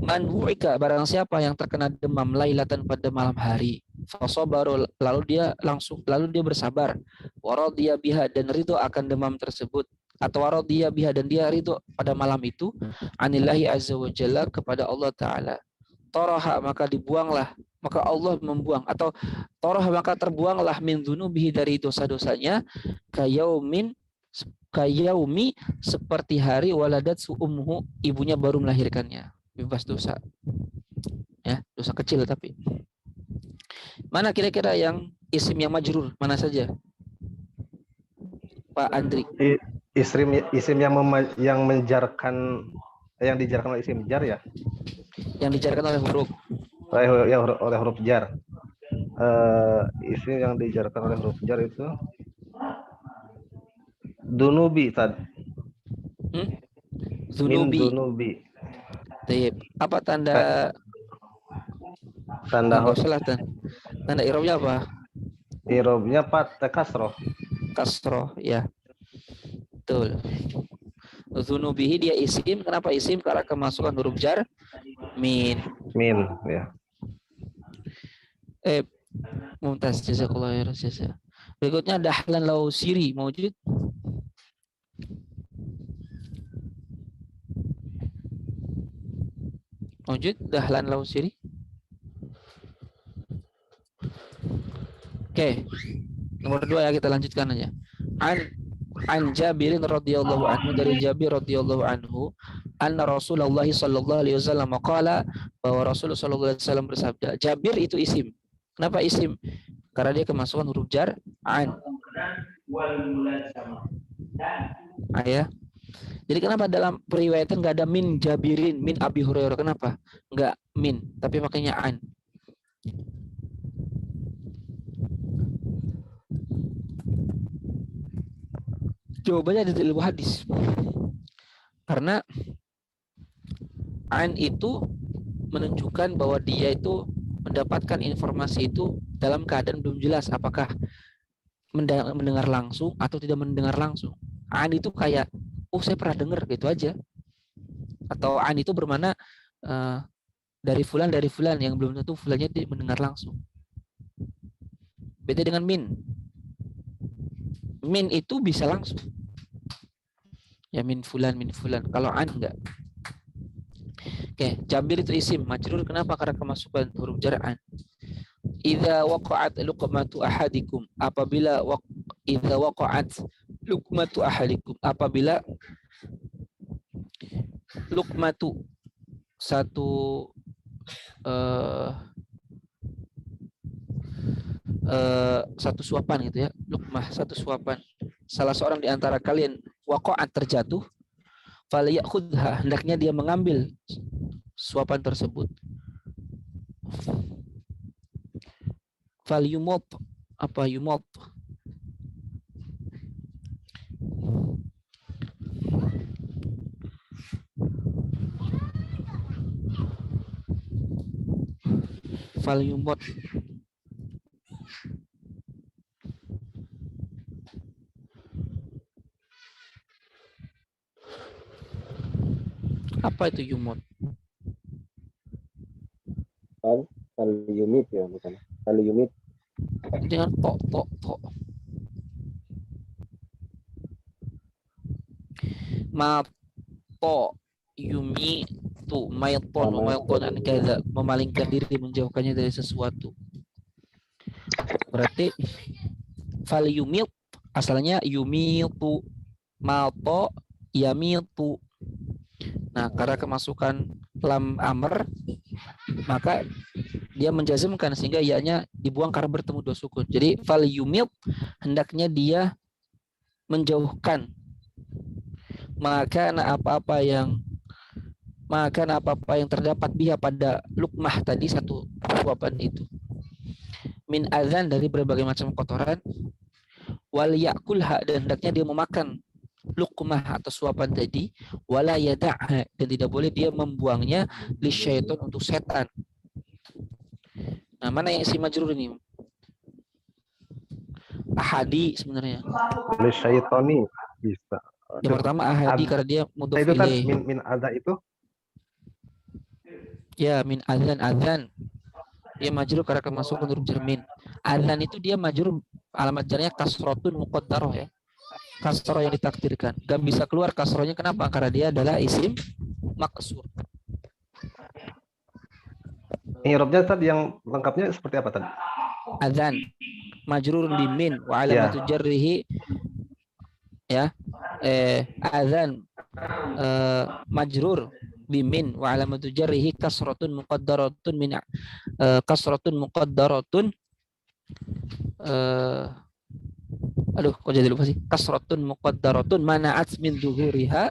Man wu'ika, barang siapa yang terkena demam lailatan pada malam hari, fasabaru, lalu dia bersabar, waradiya biha, dan ridho akan demam tersebut, atau waradiya biha, dan dia ridho pada malam itu, anillahi azza wa jalla, kepada Allah Ta'ala. Taraha, maka dibuanglah, maka Allah membuang, atau taraha, maka terbuanglah min dzunubihi, dari dosa-dosanya, kayaumi, seperti hari waladat su'umhu, ibunya baru melahirkannya, bebas dosa. Ya, dosa kecil tapi. Mana kira-kira yang isim yang majrur? Mana saja? Pak Andri. Isim yang menjarkan, yang dijarkan oleh isim jar ya? Yang dijarkan oleh huruf. Oleh huruf jar. Isim yang dijarkan oleh huruf jar itu dunubi tadi. Zunubi. Min dunubi. Apa tanda tanda i'rabnya apa? I'rabnya kasroh. Kasroh, ya. Betul. Zunubihi dia isim. Kenapa isim? Karena kemasukan huruf jar min. Min, ya. Mumtaz, jazakallahu khairan jazaa. Berikutnya dahlan lau siri mawjud. Mawjud dahlan lau siri. Oke. Nomor 2 ya, kita lanjutkan aja. An Jabirin radhiyallahu anhu, dari Jabir radhiyallahu anhu, anna Rasulullah sallallahu alaihi wasallam qala, bahwa Rasulullah sallallahu alaihi wasallam bersabda. Jabir itu isim. Kenapa isim? Karena dia kemasukan huruf jar an. Ya. Jadi kenapa dalam periwayatan nggak ada min Jabirin, min Abi Hurairah? Kenapa? Nggak min, tapi makanya an. Jawabannya di ilmu hadis. Karena an itu menunjukkan bahwa dia itu mendapatkan informasi itu dalam keadaan belum jelas apakah mendengar langsung atau tidak mendengar langsung. An itu kayak, oh saya pernah dengar, gitu aja. Atau an itu bermakna dari fulan yang belum tentu fulannya mendengar langsung. Beda dengan min. Min itu bisa langsung. Ya min fulan. Kalau an enggak. Oke, Jabir itu isim majrur. Kenapa? Karena kemasukan huruf jar an. Idza waqa'at luqmatu ahadikum, apabila idza waqa'at luqmatu ahadikum, apabila luqmatu satu satu suapan gitu ya, luqmah satu suapan, salah seorang di antara kalian waqa'at terjatuh, falyakhudha, hendaknya dia mengambil suapan tersebut. Falyumot, apa yumot? Falyumot. Apa itu yumot? Falyumit ya, bukan. Falyumit. Dengan tok. Ma to yumi tu mayton an kaza, memalingkan diri, menjauhkannya dari sesuatu. Berarti fal yumit asalnya yumitu, Mato yamitu. Nah, karena kemasukan lam amr, maka dia menjazmkan sehingga ya-nya dibuang karena bertemu dua sukun. Jadi fal yumit, hendaknya dia menjauhkan maka apa-apa yang terdapat biha pada lukmah tadi, satu suapan itu, min adzan, dari berbagai macam kotoran, wal yakulha, dan hendaknya dia memakan lukmah atau suapan tadi, wala yada'ha, dan tidak boleh dia membuangnya li syaitan, untuk setan. Nah, mana yang isi majrur ini? Ahadi sebenarnya. Li syaitoni bisa. Yang pertama ahadi karena dia mudhof Itu kan ilaih. min ada itu. Ya, min adzan. Dia majrur karena kemasukan huruf jar min. Adzan itu dia majrur, alamat jarnya kasratun muqaddarah ya. Kasroh yang ditakdirkan. Gak bisa keluar kasrohnya, kenapa? Karena dia adalah isim maksur. I'rabnya tadi yang lengkapnya seperti apa tadi? Adzan majrurun bi min wa alamatu jarrihi ya. Adzan majrur bi min wa alamatu jarrihi kasratun muqaddaratun min kasratun muqaddaratun aduh, kok jadi lupa sih. Kasratun muqaddaratun mana'at min zuhuriha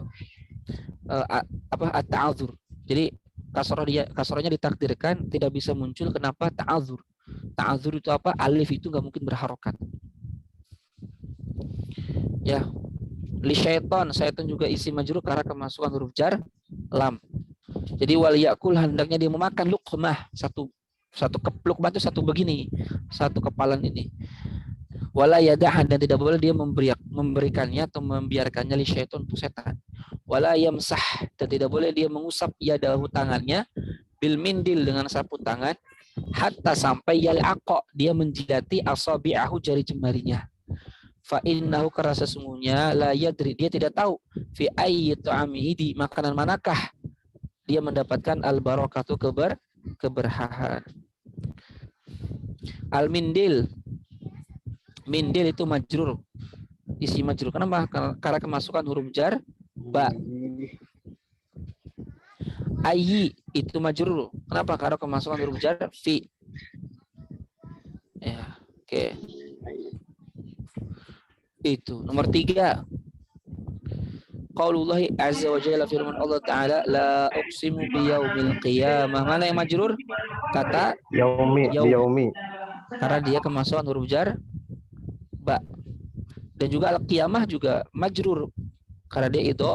at-ta'adzur. Jadi kasrohnya ditakdirkan tidak bisa muncul, kenapa? Ta'adzur. Ta'adzur itu apa? Alif itu nggak mungkin berharokat. Ya. Li syaitan juga isi majrur karena kemasukan huruf jar lam. Jadi wal yakul, hendaknya dia memakan luqmah, satu luqmah itu satu begini, satu kepalan ini. Wala yadahan, dan tidak boleh dia memberikannya atau membiarkannya li syaitan, untuk setan. Wala yamsah, dan tidak boleh dia mengusap yadahu, tangannya, bil mindil, dengan sapu tangan, hatta sampai yal'aqa, dia menjilati asabi'ahu, jari jemarinya. Fa innahu, karena sesungguhnya la yadri, dia tidak tahu, fi ayyi ta'amihi, di makanan manakah dia mendapatkan al barakatu, keberkahan. Al mindil itu majrur, isi majrur. Kenapa? Karena kemasukan huruf jar ba. Ayyi itu majrur. Kenapa? Karena kemasukan huruf jar fi. Ya, oke. Itu nomor 3. Qaulullah azza wa jalla, firman Allah Ta'ala, la uqsimu biyaumil qiyamah. Mana yang majrur? Kata yaumi. Karena dia kemasukan huruf jar ba. Dan juga al-qiyamah juga majrur karena dia itu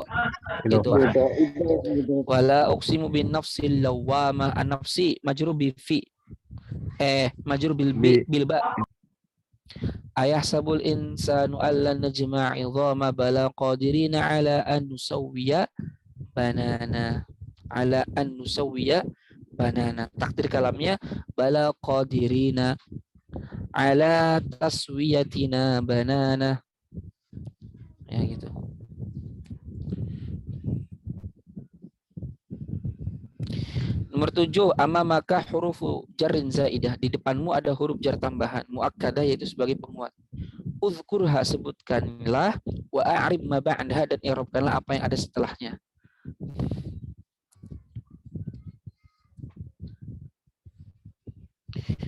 wala uqsimu bin nafsil lawwamah, an-nafsi majrur bi fi, majrur bil ba. Ayahsabul insanu allan najma'a 'idhama bala qadirina ala an nusawwiya banana. Takdir kalamnya bala qadirina ala taswiyatina banana. Ya gitu. Nomor 7, amamaka hurufu jarrin zaidah, di depanmu ada huruf jar tambahan muakkadah, yaitu sebagai penguat. Uzkurha, sebutkanlah, wa a'rib ma ba'daha, dan i'rabkanlah apa yang ada setelahnya.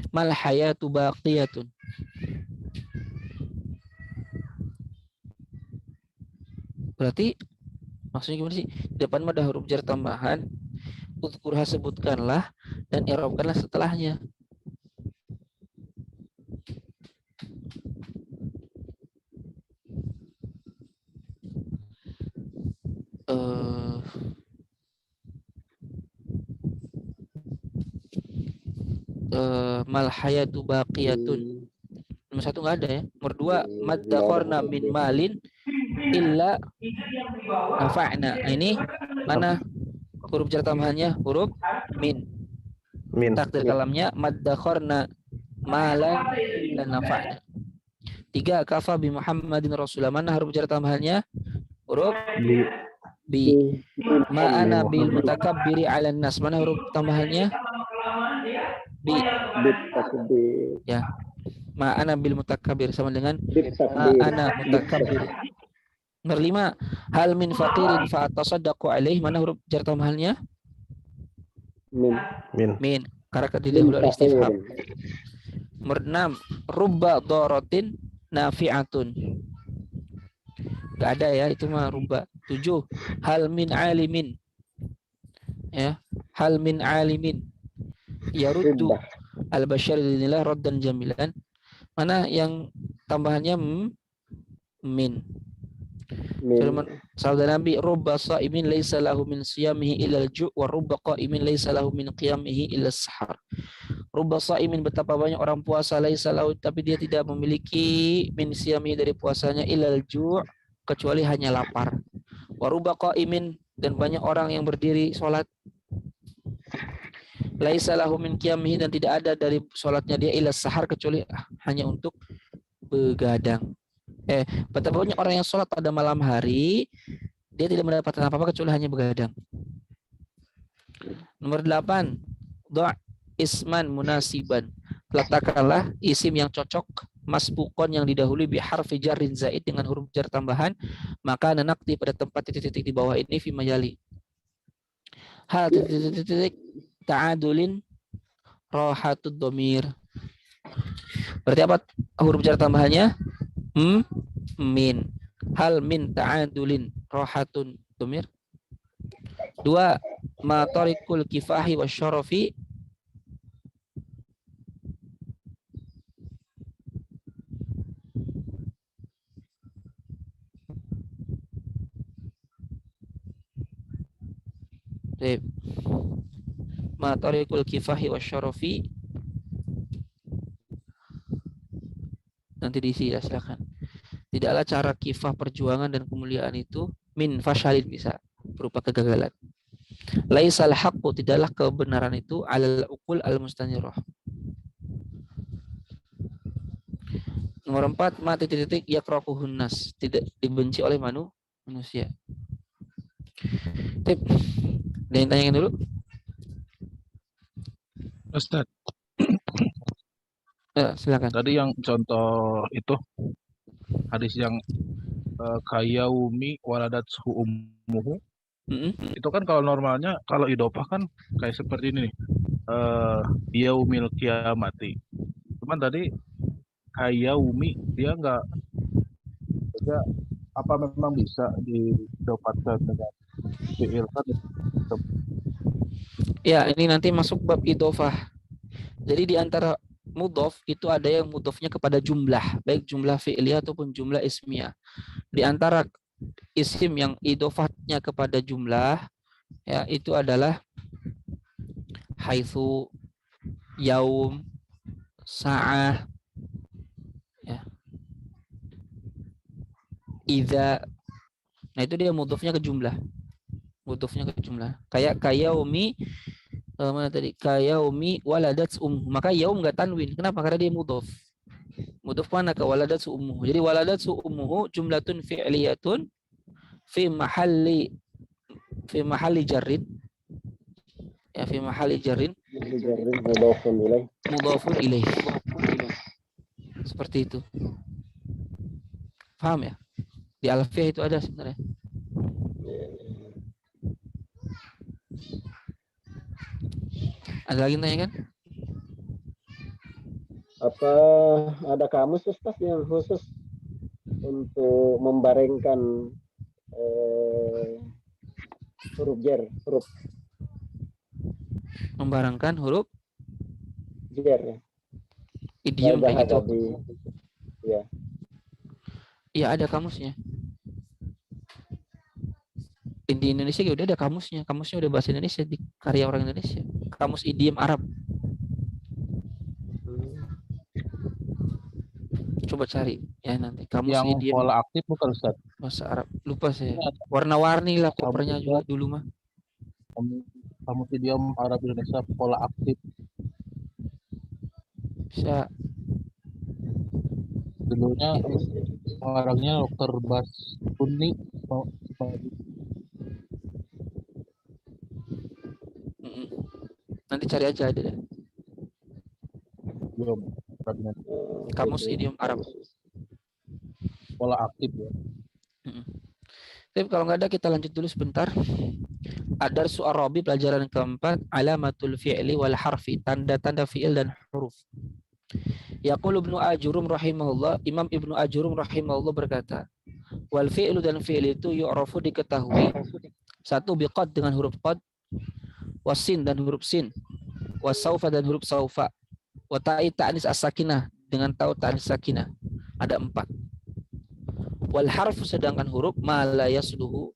Mal hayatu baqiyatun. Berarti maksudnya gimana sih? Di depanmu ada huruf jar tambahan, uzkurha, sebutkanlah, dan i'rabkanlah setelahnya. Mal hayatu baqiyatun. Nomor 1 nggak ada ya. Nomor 2, maddakorna min malin illa nafa'na. Ini mana huruf jar tambahannya? Huruf min. Takdir kalamnya maddakorna malan dan nafa'na. 3, kafa bi Muhammadin Rasulullah. Mana huruf jar tambahannya? Huruf bi. Ma'ana bil mutakabbiri 'alan nas. Mana huruf tambahannya? Bi. Ya. Ma'ana bil mutakabbir sama dengan ma'ana mutakabbir. Nomor 5, hal min faqirin fa atasaddaqu alaih. Mana huruf jar tambahannya? Min. Min. Min. Karena Min didahului oleh istifham. faqirin. Nomor 6, rubba dorotin nafi'atun. Gak ada ya, itu mah rubba. 7, hal min alimin. Ya, hal min alimin. Yaruddu Ribbah. al-bashar dinillah raddan jamilan. Mana yang tambahannya min? Min. Firman sabda Nabi, rubba sa'imin laisa lahu min siyamihi illa al-ju' wa rubba qa'imin laisa lahu min qiyamihi illa as-sahar. Rubba sa'imin, betapa banyak orang puasa, laisa lahu, tapi dia tidak memiliki min siyamihi, dari puasanya, illa al-ju', kecuali hanya lapar. Wa rubba qa'imin, dan banyak orang yang berdiri sholat, laisa lahu min qiyamihi, dan tidak ada dari sholatnya dia illa as-sahar, kecuali hanya untuk begadang. Betapa banyak orang yang sholat pada malam hari, dia tidak mendapatkan apa-apa kecuali hanya begadang. Nomor 8, doa isman munasiban. Letakkanlah isim yang cocok, masbukon yang didahului bi harfi jarrin zaid, dengan huruf jar tambahan, maka nanakti pada tempat titik-titik di bawah ini fi mayali. Hal titik-titik ta'adulin rohatud domir. Berarti apa huruf jar tambahannya? Min. Hal min ta'adulin rohatun domir. 2, matarikul kifahi wa syarafi. Matarikul kifahi wa syarafi. Nanti diisi ya, silakan. Tidaklah cara kifah perjuangan dan kemuliaan itu min fasyalin, bisa berupa kegagalan. Laisal haqqu, tidaklah kebenaran itu alal uqul al mustanirah. Nomor 4, mati titik yakrahuhun nas, tidak dibenci oleh manusia. Tip. Ada yang tanyain dulu? Ustaz, Silakan. tadi yang contoh itu hadis yang kayaumi waladatu ummuhu, itu kan kalau normalnya, kalau idopah kan kayak seperti ini nih, yaumil kiamati. Cuman tadi kayaumi dia nggak, apa memang bisa didapatkan dengan fi'il kan? Ya, ini nanti masuk bab idofah. Jadi di antara mudhof itu ada yang mudhofnya kepada jumlah, baik jumlah fi'liyah ataupun jumlah ismiyah. Di antara isim yang idofahnya kepada jumlah, ya, itu adalah haitsu, yaum, sa'ah, ya, idza. Nah, itu dia mudhofnya ke jumlah. Kayak kayaumi, mana tadi? Kayaumi waladat maka yaum enggak tanwin. Kenapa? Karena dia mudhof. Mudhof mana ke waladat ummuhu. Jadi waladat ummuhu jumlatun fi'liyatun fi mahalli jarrin. Ya, fi mahalli jarrin mudhafun ilaih. Seperti itu. Paham ya? Di Alfiyah itu ada sebenarnya. Ada lagi nanya kan? Apa ada kamus Ustaz yang khusus untuk membarengkan huruf jar, huruf Membarengkan huruf jar ya? idiom kayak gitu. Ya. Iya, ada kamusnya. Di Indonesia udah ada kamusnya. Kamusnya udah bahasa Indonesia, di karya orang Indonesia. Kamus idiom Arab. Coba cari ya nanti. Kamus Yang idiom pola aktif bukan Ustaz? bahasa Arab. Lupa saya. Warna-warni lah covernya juga dulu mah. Kamus idiom Arab Indonesia pola aktif. Bisa. Dulunya orangnya Dr. Bas Uni. Nanti cari aja ada. Belum. Kamus idiom Arab. Pola aktif ya. Tapi kalau nggak ada kita lanjut dulu sebentar. Ad-darsu ar-rabi, pelajaran keempat, alamatul fi'li wal harfi, tanda-tanda fi'il dan huruf. Yaqul Ibnu Ajurum rahimahullah, Imam Ibnu Ajurum rahimahullah berkata, wal fi'lu dan fi'il itu yu'rafu, diketahui, satu biqad dengan huruf qad, wasin dan huruf sin, wasaufa dan huruf saufa, wa ta'i ta'nis as-sakinah dengan tau ta'nis sakinah. Ada 4. Wal harfu, sedangkan huruf ma la yasluhu,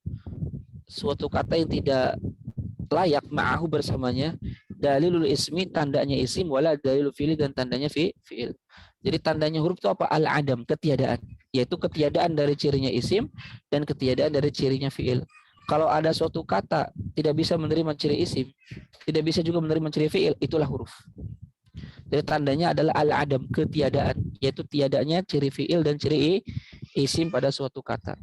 suatu kata yang tidak layak, ma'ahu bersamanya, dalilul ismi, tandanya isim, wala dalilul fi'li, dan tandanya fi'il. Jadi tandanya huruf itu apa? Al-adam, ketiadaan, yaitu ketiadaan dari cirinya isim dan ketiadaan dari cirinya fi'il. Kalau ada suatu kata tidak bisa menerima ciri isim, tidak bisa juga menerima ciri fi'il, itulah huruf. Jadi tandanya adalah al-adam, ketiadaan, yaitu tiadanya ciri fi'il dan ciri isim pada suatu kata.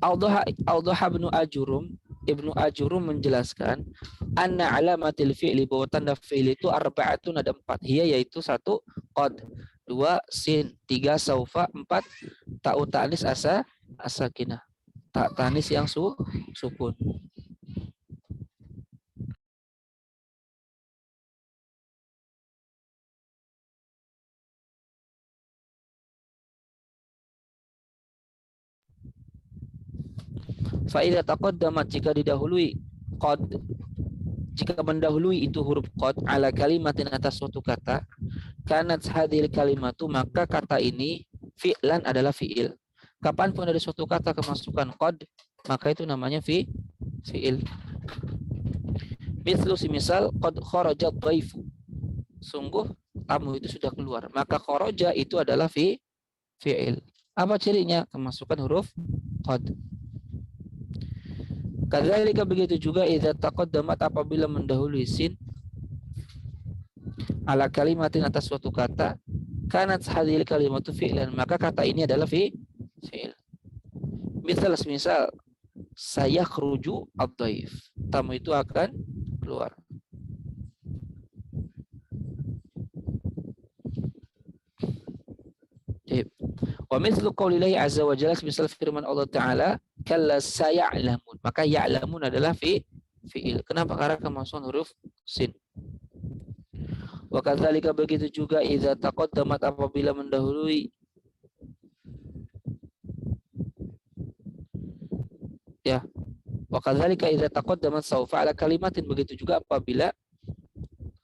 Awdaha Ibnu Ajurum menjelaskan, anna alamatil fi'li, bahwa tanda fi'il itu arba'atun, ada 4. Hiya, yaitu 1 qad, 2 sin, 3 saufa, 4 ta'u ta'nis as-sakinah, ta' ta'nis yang sukun. Fa'idha taqaddamat, jika didahului qad, jika mendahului itu huruf qad ala kalimatin, atas suatu kata, kanat hadhil kalimatu, maka kata ini fi'lan, adalah fi'il. Kapanpun ada suatu kata kemasukan qad, maka itu namanya fi'il. Mithlu, semisal qad kharaja dhaifu, sungguh tamu itu sudah keluar, maka kharaja itu adalah fi'il. Apa cirinya? Kemasukan huruf qad. Kadzalika, begitu juga idza taqaddamat, apabila mendahului sin ala kalimatin, atas suatu kata, kanat hadhil kalimatu fi'lan, maka kata ini adalah fi'il. Misal sayakhruju ad-dhaif, tamu itu akan keluar. Wa mithlu qaulillahi azza wa jalla, misal firman Allah Ta'ala, kalla saya'lamun, maka ya'lamun adalah fi'il. Kenapa? Karena kemasukan huruf sin. Wa kadzalika, begitu juga idza taqaddamat, apabila mendahului ya, wa kadzalika idza taqaddamat saufa ala kalimatin, begitu juga apabila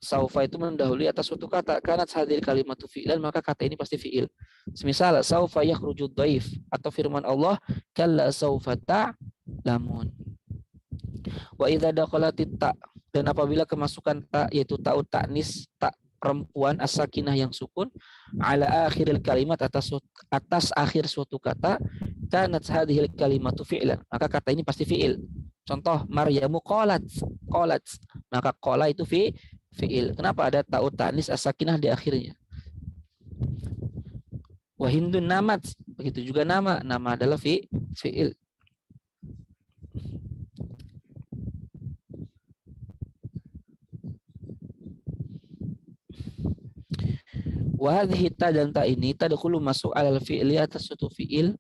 saufa itu mendahului atas suatu kata, kanat hadhil kalimatu fi'lan, maka kata ini pasti fi'il. Semisal saufa yakhruju dhaif, atau firman Allah, kalla saufa ta'lamun. Wa idza dakalatit ta, dan apabila kemasukan ta, yaitu ta'u ta'nis, ta perempuan, as-sakinah yang sukun, ala akhiril kalimat, atas akhir suatu kata, kanat hadhil kalimatu fi'lan, maka kata ini pasti fi'il. Contoh, Maryamu qalat, maka qala itu fi'il. Kenapa? Ada ta'u ta'nis as-sakinah di akhirnya. Wa hindun namat, begitu juga nama adalah fi'il. Wa hadhihi ta, dan ta ini tadkhulu, masuk alal fi'li, atas suatu fi'il,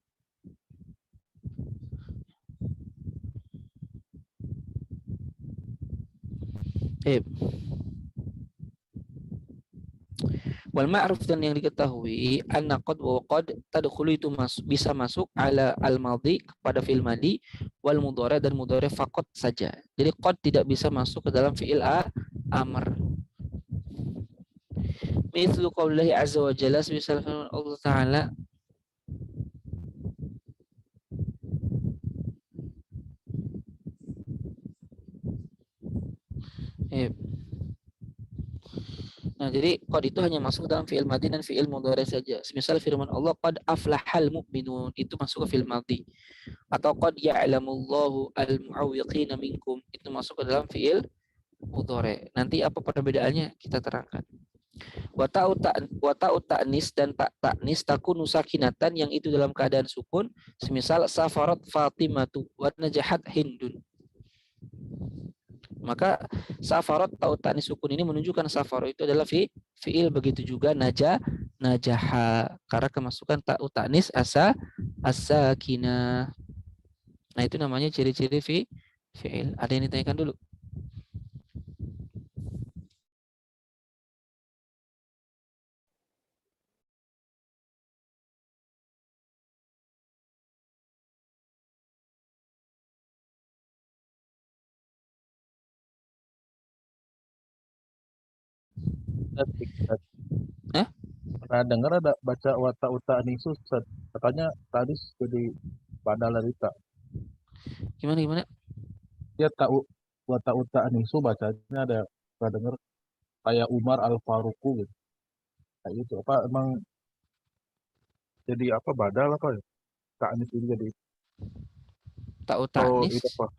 wal ma'ruf, dan yang diketahui, anna qad wa qad tadkhulu, itu bisa masuk ala al madhi, pada fi'il madhi, wal mudhari, dan mudhari faqat saja. Jadi qad tidak bisa masuk ke dalam fi'il amr. Mithlu qaulillahi azza wa jalla, misal firman Allah Ta'ala, nah, jadi qad itu hanya masuk dalam fi'il madhi dan fi'il mudhari saja. Misal firman Allah, qad aflahal mu'minun, itu masuk ke fi'il madhi. Atau qad ya'lamullahu al-mu'awwiqina minkum, itu masuk ke dalam fi'il mudhari. Nanti apa perbedaannya kita terangkan. Wa ta'u ta'nis, dan ta'nis takunu sakinatan, yang itu dalam keadaan sukun. Semisal safarat Fatimatu wa najahat Hindun, maka safarat ta'u ta'nis sukun ini menunjukkan safarat itu adalah fi'il. Begitu juga najaha, karena kemasukan ta'u ta'nis as-sakinah. Nah, itu namanya ciri-ciri fi'il. Ada yang ditanyakan dulu? Hah? Pernah dengar ada baca wata uta nisu Ustaz. Katanya tadi jadi badal rita. Gimana? Dia tahu wata uta nisu bacanya ada pernah dengar kayak Umar Al Faruqu gitu. Kayak gitu. Apa emang jadi apa badal apa ya? Ta'nis ini jadi Ta'u oh ta'nis itu apa?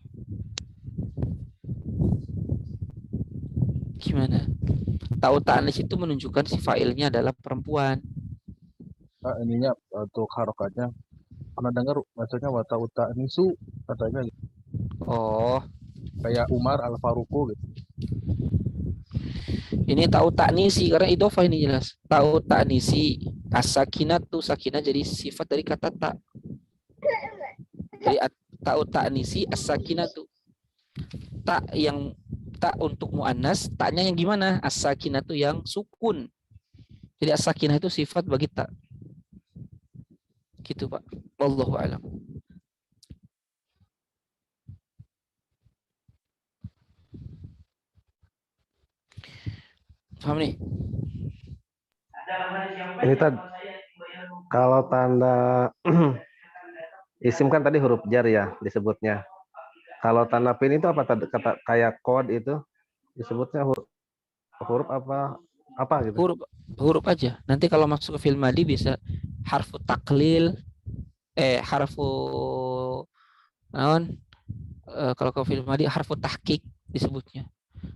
gimana? Ta'u ta'nis itu menunjukkan si fa'ilnya adalah perempuan. Nah, ininya untuk harokatnya pernah dengar bacanya wata uta nisu katanya gitu. Oh, Kayak Umar Al Faruqu gitu. ini ta'u ta'nisi karena idhofah ini jelas. Ta'u ta'nisi as-sakinatu, sakinah jadi sifat dari kata ta. Jadi ta'u ta'nisi as-sakinatu. Ta yang ta untuk muannas, taknya yang gimana? As-sakinatu yang sukun. Jadi as-sakinah itu sifat bagi ta. Gitu, Pak. Wallahu a'lam. Paham nih? Ini tadi kalau tanda isim kan tadi huruf jar ya disebutnya. Kalau tanda pin itu apa tadi kata kayak kode itu disebutnya huruf apa gitu. Huruf aja. Nanti kalau masuk ke fi'il madi bisa harfu taklil, harfu naon, kalau ke fi'il madi harfu tahqiq disebutnya.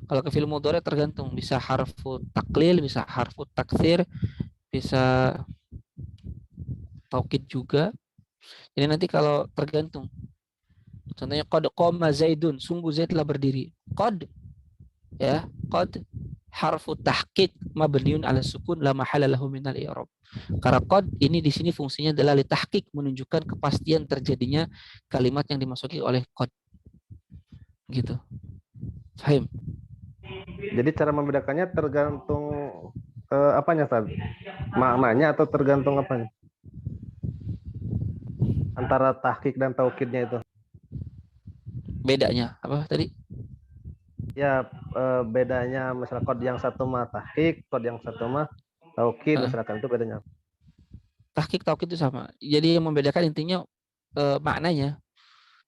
Kalau ke fi'il mudhari tergantung, bisa harfu taklil, bisa harfu taksir, bisa taukid juga. Jadi nanti kalau tergantung. Contohnya qad qama Zaidun, sungguh Zaid telah berdiri. Qad ya, qad harfu tahqiq mabniun ala sukun la mahala lahu minal i'rab. Karena qad ini di sini fungsinya adalah li tahqiq, menunjukkan kepastian terjadinya kalimat yang dimasuki oleh qad. Gitu. Paham? Jadi cara membedakannya tergantung apanya tadi? Maknanya atau tergantung apanya? Antara tahqiq dan taukidnya itu. Bedanya apa tadi? Ya bedanya misalnya kode yang satu mah tahqiq, kode yang satu mah taukid, misalkan itu bedanya. Tahqiq taukid itu sama. Jadi yang membedakan intinya maknanya.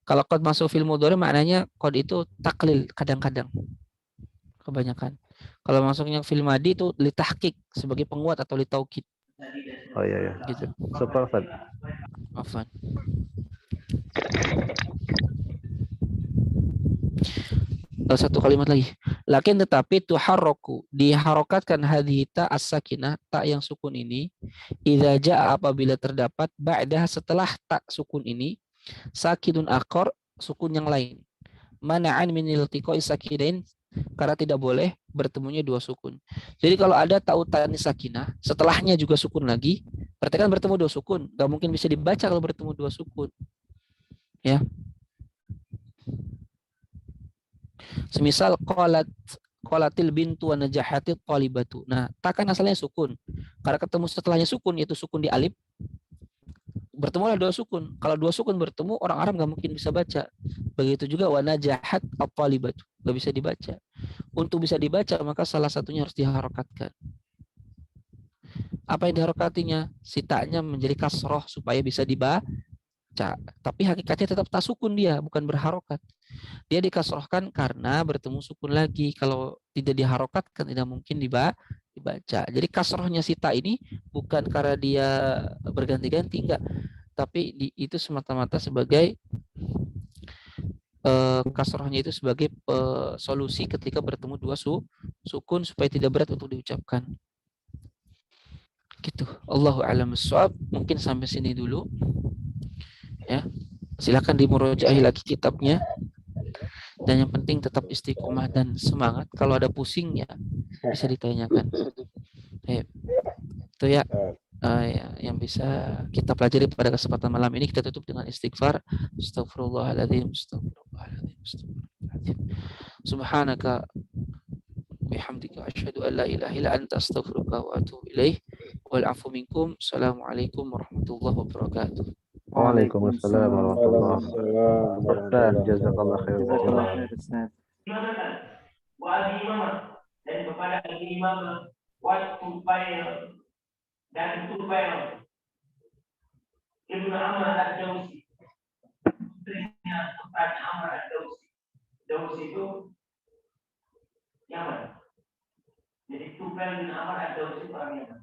Kalau qad masuk fi'il mudhari maknanya qad itu taklil kadang-kadang. Kebanyakan. Kalau masuknya fi'il madi itu li tahqiq sebagai penguat atau li taukid. Oh iya. Gitu. Super Ustaz. Afwan. Satu kalimat lagi. Lakin tetapi tuharraku, diharokatkan hadhihi ta as-sakinah, ta yang sukun ini, idza jaa apabila terdapat ba'dah setelah ta sukun ini sakidun akhar, sukun yang lain. Mana'an min iltiqa'i sakinain, karena tidak boleh bertemunya dua sukun. Jadi kalau ada ta'u ta'nis sakinah, setelahnya juga sukun lagi, berarti kan bertemu dua sukun. Gak mungkin bisa dibaca kalau bertemu dua sukun. Ya. Semisal qalatil bintu wa najahatit talibatu. Nah, ta kan asalnya sukun. Karena ketemu setelahnya sukun, yaitu sukun di alif, bertemulah dua sukun. Kalau dua sukun bertemu, orang Arab nggak mungkin bisa baca. Begitu juga wa najahat at-talibatu, nggak bisa dibaca. Untuk bisa dibaca, maka salah satunya harus diharokatkan. Apa yang diharokatinya? Sitanya menjadi kasroh supaya bisa dibaca. Tapi hakikatnya tetap tasukun, dia bukan berharokat. Dia dikasrohkan karena bertemu sukun lagi. Kalau tidak diharokatkan tidak mungkin dibaca. Jadi kasrohnya sita ini bukan karena dia berganti-ganti, enggak, tapi itu semata-mata sebagai kasrohnya itu sebagai solusi ketika bertemu dua sukun supaya tidak berat untuk diucapkan. Gitu. Allahu a'lam bishawab. Mungkin sampai sini dulu. Ya, silakan dimurojaahi lagi kitabnya, dan yang penting tetap istiqomah dan semangat. Kalau ada pusing ya bisa ditanyakan. Itu ya, Ustaz. ya yang bisa kita pelajari pada kesempatan malam ini. Kita tutup dengan istighfar. Astagfirullahaladzim, astagfirullahaladzim, astagfirullahaladzim. Subhanaka bihamdika asyhadu an la ilaha illa anta astaghfiruka wa atubu ilaih. Wal afu minkum. Assalamualaikum warahmatullahi wabarakatuh. Waalaikumsalam warahmatullahi wabarakatuh. Waalaikumsalam Ustaz, warahmatullahi jazakallah khair. Jazakallah wabarakatuh. khair, Ustaz. Wahai imam dan kepada imam Tufail dan Tufail Ibnu Amr ad-Dawsi, putrinya kepada Amr ad-Dawsi. Dawsi itu Yaman. Jadi Tufail bin Amr ad-Dawsi orang Yaman.